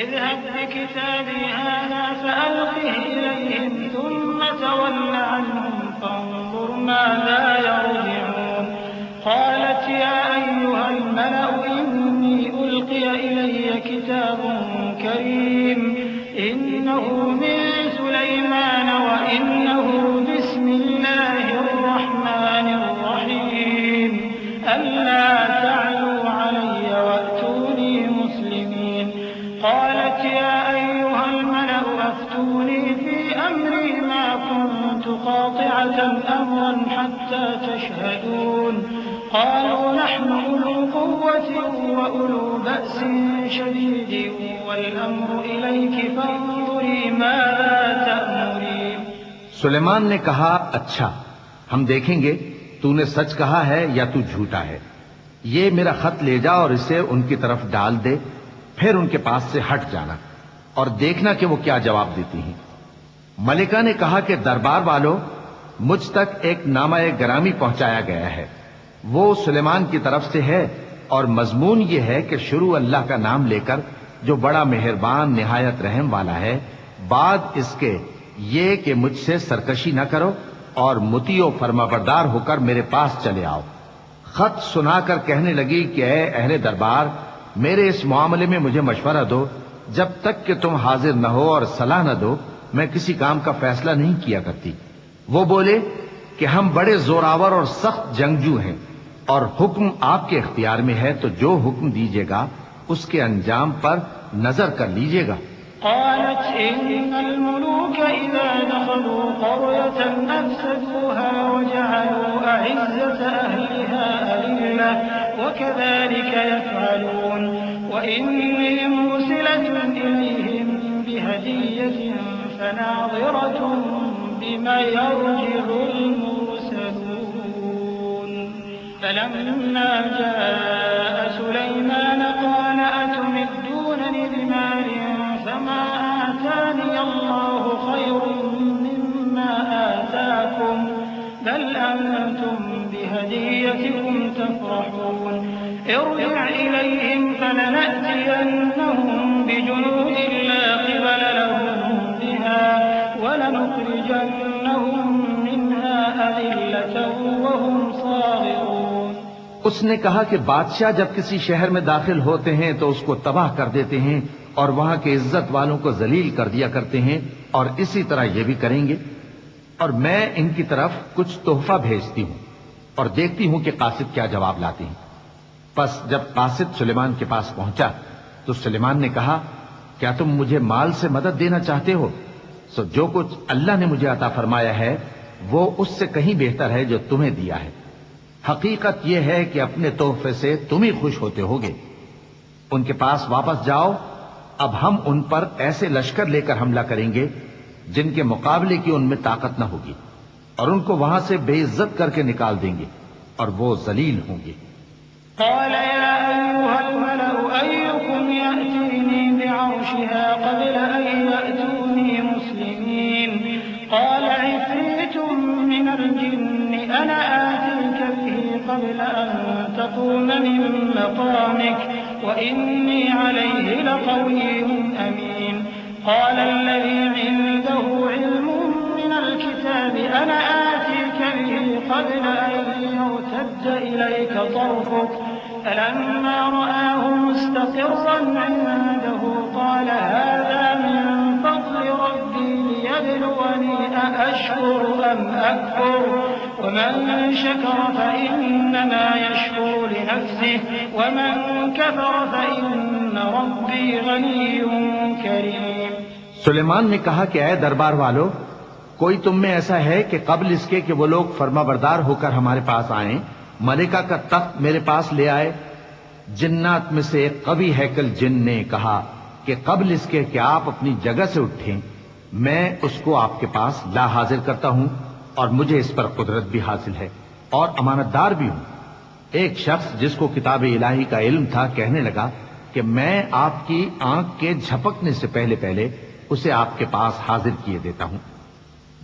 اذهب بكتابي هذا فألقه إليهم ثم تول عنهم فانظر ماذا يرجعون قالت يا أيها الملأ إني ألقي إلي كتاب كريم إنه من سليمان وإنه بسم الله الرحمن الرحيم ألا تعلوا علي وأتوني مسلمين قالت يا أيها الملأ أفتوني في أمري ما كنت قاطعة أمرا حتى تشهدون قالوا نحن أولو قوة وأولو بأس شديد والأمر إليك فانظري ماذا تأمرين۔ سلیمان نے کہا اچھا ہم دیکھیں گے تو نے سچ کہا ہے یا تو جھوٹا ہے، یہ میرا خط لے جا اور اسے ان کی طرف ڈال دے، پھر ان کے پاس سے ہٹ جانا اور دیکھنا کہ وہ کیا جواب دیتی ہیں۔ ملکہ نے کہا کہ دربار والو مجھ تک ایک نامہ گرامی پہنچایا گیا ہے، وہ سلیمان کی طرف سے ہے اور مضمون یہ ہے کہ شروع اللہ کا نام لے کر جو بڑا مہربان نہایت رحم والا ہے، بعد اس کے یہ کہ مجھ سے سرکشی نہ کرو اور مطیع و فرما بردار ہو کر میرے پاس چلے آؤ۔ خط سنا کر کہنے لگی کہ اے اہل دربار میرے اس معاملے میں مجھے مشورہ دو، جب تک کہ تم حاضر نہ ہو اور صلاح نہ دو میں کسی کام کا فیصلہ نہیں کیا کرتی۔ وہ بولے کہ ہم بڑے زوراور اور سخت جنگجو ہیں اور حکم آپ کے اختیار میں ہے، تو جو حکم دیجیے گا اس کے انجام پر نظر کر لیجیے گا۔ قالت إن الملوك إذا دخلوا قرية أفسدوها وجعلوا أعزة أهلها أذلة وكذلك يفعلون وإني مرسلة إليهم بهدية فناظرة بما يرجع المرسلون فلما جاء سليمان قال أتمدونني بمال فما آتاني الله خير مما آتاكم بل أنتم بهديتكم تفرحون ارجع إليهم فلنأتينهم بجنود لا قبل لهم بها ولنخرجنهم منها أذلة وهم صاغرون۔ اس نے کہا کہ بادشاہ جب کسی شہر میں داخل ہوتے ہیں تو اس کو تباہ کر دیتے ہیں اور وہاں کے عزت والوں کو ذلیل کر دیا کرتے ہیں، اور اسی طرح یہ بھی کریں گے، اور میں ان کی طرف کچھ تحفہ بھیجتی ہوں اور دیکھتی ہوں کہ قاصد کیا جواب لاتے ہیں۔ پس جب قاصد سلیمان کے پاس پہنچا تو سلیمان نے کہا کیا تم مجھے مال سے مدد دینا چاہتے ہو؟ سو جو کچھ اللہ نے مجھے عطا فرمایا ہے وہ اس سے کہیں بہتر ہے جو تمہیں دیا ہے۔ حقیقت یہ ہے کہ اپنے تحفے سے تم ہی خوش ہوتے ہوگے۔ ان کے پاس واپس جاؤ، اب ہم ان پر ایسے لشکر لے کر حملہ کریں گے جن کے مقابلے کی ان میں طاقت نہ ہوگی۔ اور ان کو وہاں سے بے عزت کر کے نکال دیں گے اور وہ ذلیل ہوں گے۔ قال يا أيها الملأ أيكم يأتيني بعرشها قبل أن يأتوني مسلمين قال عفريت من الجن أنا آتيك به قبل أن تقوم من مقامك وإني عليه لقوي أمين قال الذي عنده علم من الكتاب أنا آتيك به قبل أن يرتد إليك طرفك فلما رآه مستقرا عنده قال هذا من فضل ربي ليبلوني أأشكر أم أكفر ومن شكر فإنما يشكر لنفسه ومن كفر فإن ربي غني كريم۔ سلیمان نے کہا کہ اے دربار والو، کوئی تم میں ایسا ہے کہ قبل اس کے کہ وہ لوگ فرما بردار ہو کر ہمارے پاس آئیں ملکہ کا تخت میرے پاس لے آئے؟ جنات میں سے ایک قوی ہیکل جن نے کہا کہ قبل اس کے کہ آپ اپنی جگہ سے اٹھیں میں اس کو آپ کے پاس لا حاضر کرتا ہوں اور مجھے اس پر قدرت بھی حاصل ہے اور امانت دار بھی ہوں۔ ایک شخص جس کو کتاب الہی کا علم تھا کہنے لگا کہ میں آپ کی آنکھ کے جھپکنے سے پہلے پہلے اسے آپ کے پاس حاضر کیے دیتا ہوں۔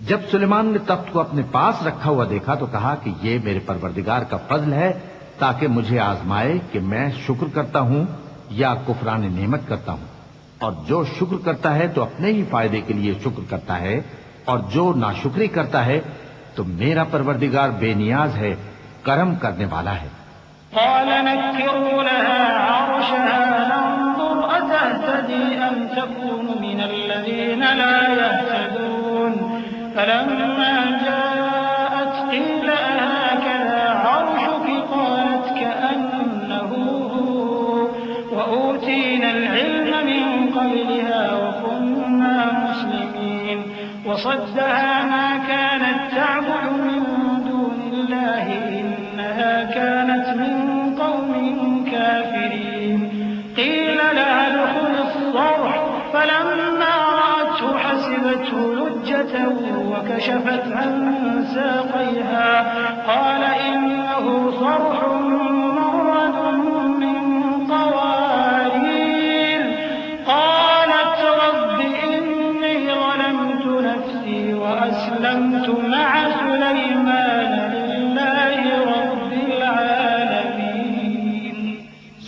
جب سلیمان نے تخت کو اپنے پاس رکھا ہوا دیکھا تو کہا کہ یہ میرے پروردگار کا فضل ہے تاکہ مجھے آزمائے کہ میں شکر کرتا ہوں یا کفران نعمت کرتا ہوں، اور جو شکر کرتا ہے تو اپنے ہی فائدے کے لیے شکر کرتا ہے اور جو ناشکری کرتا ہے تو میرا پروردگار بے نیاز ہے، کرم کرنے والا ہے۔ قال نكروا لها عرشها ننظر أتهتدي أم تكون من الذين لا يهتدون فلما جاءت قيل أهكذا عرشك قالت كأنه هو وأوتينا العلم من قبلها وكنا مسلمين وصدها ما كانت تعبد من دون الله إنها كانت من قوم كافرين قيل لها ادخل الصرح فلما رأته حسبته لجة وكشفت عن ساقيها قال إنه صرح ممرد من قوارير قالت رب إني ظلمت نفسي وأسلمت مع سليمان لله رب العالمين۔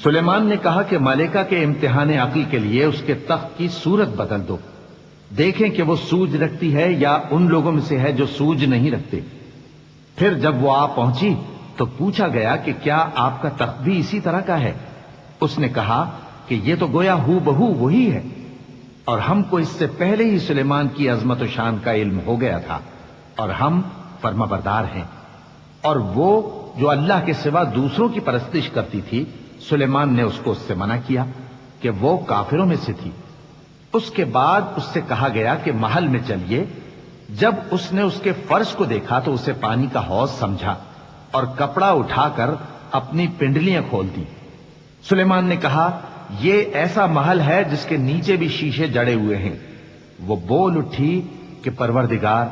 سلیمان نے کہا کہ ملکہ کے امتحان عقل کے لیے اس کے تخت کی صورت بدل دو، دیکھیں کہ وہ سوج رکھتی ہے یا ان لوگوں میں سے ہے جو سوج نہیں رکھتے۔ پھر جب وہ آ پہنچی تو پوچھا گیا کہ کیا آپ کا تخت بھی اسی طرح کا ہے؟ اس نے کہا کہ یہ تو گویا ہو بہو وہی ہے، اور ہم کو اس سے پہلے ہی سلیمان کی عظمت و شان کا علم ہو گیا تھا اور ہم فرما بردار ہیں۔ اور وہ جو اللہ کے سوا دوسروں کی پرستش کرتی تھی سلیمان نے اس کو اس سے منع کیا کہ وہ کافروں میں سے تھی۔ اس کے بعد اس سے کہا گیا کہ محل میں چلیے۔ جب اس نے اس کے فرش کو دیکھا تو اسے پانی کا حوض سمجھا اور کپڑا اٹھا کر اپنی پنڈلیاں کھول دی۔ سلیمان نے کہا یہ ایسا محل ہے جس کے نیچے بھی شیشے جڑے ہوئے ہیں۔ وہ بول اٹھی کہ پروردگار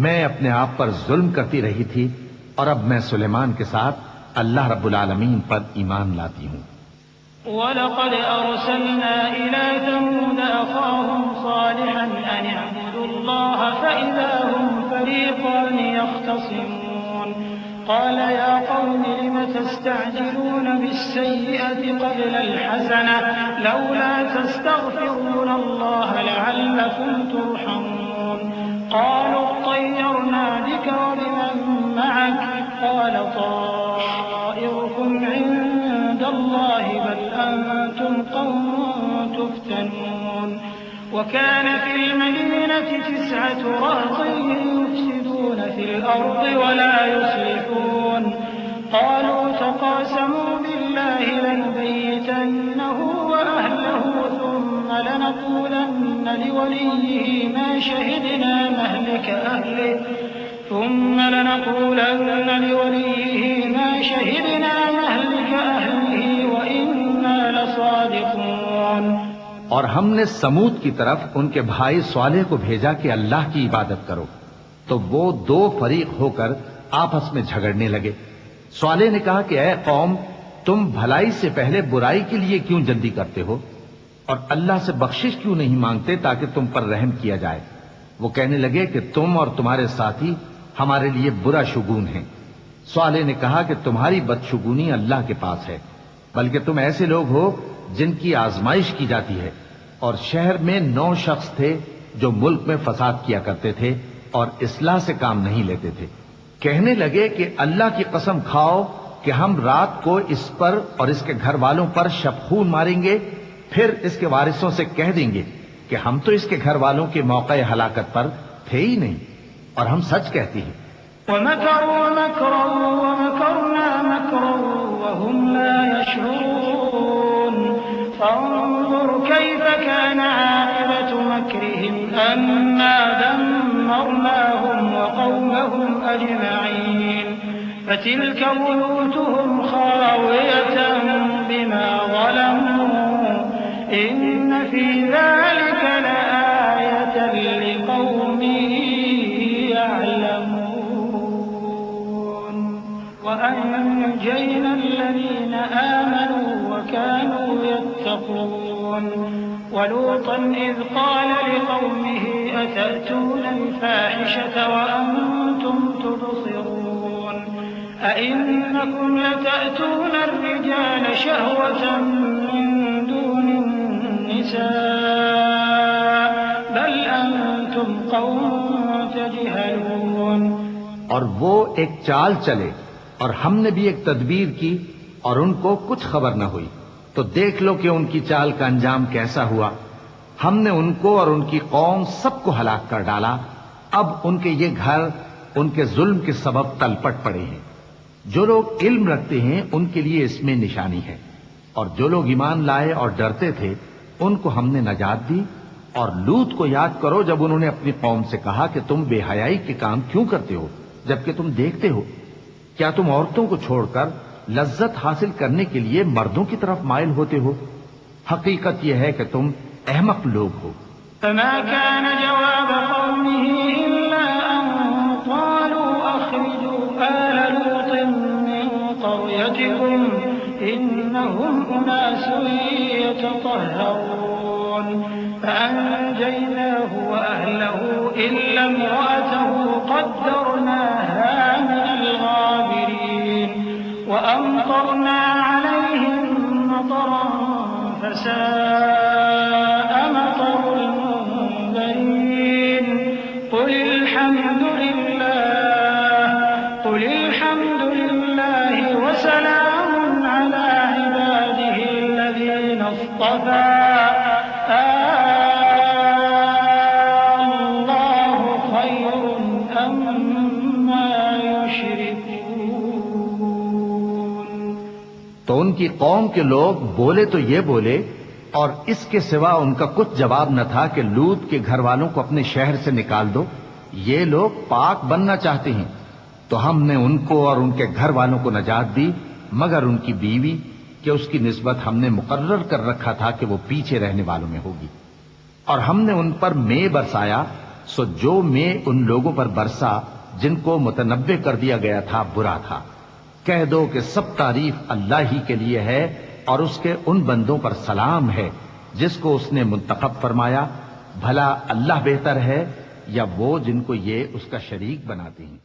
میں اپنے آپ پر ظلم کرتی رہی تھی اور اب میں سلیمان کے ساتھ اللہ رب العالمین پر ایمان لاتی ہوں۔ وَلَقَدْ أَرْسَلْنَا إِلَى ثَمُودَ أَخَاهُمْ صَالِحًا أَنِ اعْبُدُوا اللَّهَ فَإِذَا هُمْ فَرِيقَانِ يَخْتَصِمُونَ قَالَ يَا قَوْمِ لِمَ تَسْتَعْجِلُونَ بِالسَّيِّئَةِ قَبْلَ الْحَسَنَةِ لَوْلَا تَسْتَغْفِرُونَ اللَّهَ لَعَلَّكُمْ تُرْحَمُونَ قَالُوا اطَّيَّرْنَا بِكَ وَبِمَن مَّعَكَ قَالَ طَائِرُكُمْ عِندَ اللَّهِ بَلْ أَنتُمْ قَوْمٌ تُفْتَنُونَ وَكَانَ فِي الْمَدِينَةِ 9 رَهْطٍ يُفْسِدُونَ فِي الْأَرْضِ وَلَا يُصْلِحُونَ قَالُوا تَقَاسَمُوا بِاللَّهِ لَنُبَيِّتَنَّهُ وَأَهْلَهُ ثُمَّ لَنَقُولَنَّ لِوَلِيِّهِ مَا شَهِدْنَا مَهْلِكَ أَهْلِهِ وَإِنَّا لَصَادِقُونَ۔ اور ہم نے سمود کی طرف ان کے بھائی صالح کو بھیجا کہ اللہ کی عبادت کرو، تو وہ دو فریق ہو کر آپس میں جھگڑنے لگے۔ صالح نے کہا کہ اے قوم، تم بھلائی سے پہلے برائی کے لیے کیوں جلدی کرتے ہو اور اللہ سے بخشش کیوں نہیں مانگتے تاکہ تم پر رحم کیا جائے؟ وہ کہنے لگے کہ تم اور تمہارے ساتھی ہمارے لیے برا شگون ہیں۔ صالح نے کہا کہ تمہاری بدشگونی اللہ کے پاس ہے، بلکہ تم ایسے لوگ ہو جن کی آزمائش کی جاتی ہے۔ اور شہر میں 9 شخص تھے جو ملک میں فساد کیا کرتے تھے اور اصلاح سے کام نہیں لیتے تھے۔ کہنے لگے کہ اللہ کی قسم کھاؤ کہ ہم رات کو اس پر اور اس کے گھر والوں پر شبخون ماریں گے، پھر اس کے وارثوں سے کہہ دیں گے کہ ہم تو اس کے گھر والوں کے موقع ہلاکت پر تھے ہی نہیں، اور ہم سچ کہتے ہیں۔ وَمَكَرُوا مَكْرًا وَمَكَرْنَا مَكْرًا وَهُمْ لَا يَشْعُرُونَ فَانظُرْ كَيْفَ كَانَ عَاقِبَةُ مَكْرِهِمْ أَنَّا دَمَّرْنَاهُمْ وَقَوْمَهُمْ أَجْمَعِينَ فَتِلْكَ بُيُوتُهُمْ خَاوِيَةً بِمَا ظَلَمُوا إِنَّ فِي ذَلِكَ لَآيَةً لِقَوْمٍ يَعْلَمُونَ وَأَنجَيْنَا الَّذِينَ آمَنُوا وَكَانُوا يَتَّقُونَ وَلُوطًا إِذْ قَالَ لِقَوْمِهِ أَتَأْتُونَ الْفَاحِشَةَ وَأَنْتُمْ تُبْصِرُونَ أَإِنَّكُمْ لَتَأْتُونَ الرِّجَالَ شَهْوَةً مِّن دُونِ النِّسَاءِ بَلْ أَنْتُمْ قَوْمٌ تَجْهَلُونَ۔ اور وہ ایک چال چلے اور ہم نے بھی ایک تدبیر کی اور ان کو کچھ خبر نہ ہوئی، تو دیکھ لو کہ ان کی چال کا انجام کیسا ہوا۔ ہم نے ان کو اور ان کی قوم سب کو ہلاک کر ڈالا۔ اب ان کے یہ گھر ان کے ظلم کے سبب تلپٹ پڑے ہیں۔ جو لوگ علم رکھتے ہیں ان کے لیے اس میں نشانی ہے، اور جو لوگ ایمان لائے اور ڈرتے تھے ان کو ہم نے نجات دی۔ اور لوط کو یاد کرو جب انہوں نے اپنی قوم سے کہا کہ تم بے حیائی کے کام کیوں کرتے ہو جبکہ تم دیکھتے ہو؟ کیا تم عورتوں کو چھوڑ کر لذت حاصل کرنے کے لیے مردوں کی طرف مائل ہوتے ہو؟ حقیقت یہ ہے کہ تم احمق لوگ ہو۔ فما كان جواب قومه إلا أن قالوا أخرجوا آل لوط من قريتكم إنهم أناس يتطهرون فأنجيناه وأهله إلا امرأته قدرناها من الغابرين وأمطرنا عليهم مطرا فساء مطر المنذرين قل الحمد لله وسلام على عباده الذين اصطفى الله خير أما يشركون۔ تو ان کی قوم کے لوگ بولے تو یہ بولے، اور اس کے سوا ان کا کچھ جواب نہ تھا کہ لوط کے گھر والوں کو اپنے شہر سے نکال دو، یہ لوگ پاک بننا چاہتے ہیں۔ تو ہم نے ان کو اور ان کے گھر والوں کو نجات دی، مگر ان کی بیوی کہ اس کی نسبت ہم نے مقرر کر رکھا تھا کہ وہ پیچھے رہنے والوں میں ہوگی۔ اور ہم نے ان پر مے برسایا، سو جو مے ان لوگوں پر برسا جن کو متنبع کر دیا گیا تھا برا تھا۔ کہہ دو کہ سب تعریف اللہ ہی کے لیے ہے، اور اس کے ان بندوں پر سلام ہے جس کو اس نے منتخب فرمایا۔ بھلا اللہ بہتر ہے یا وہ جن کو یہ اس کا شریک بناتے ہیں؟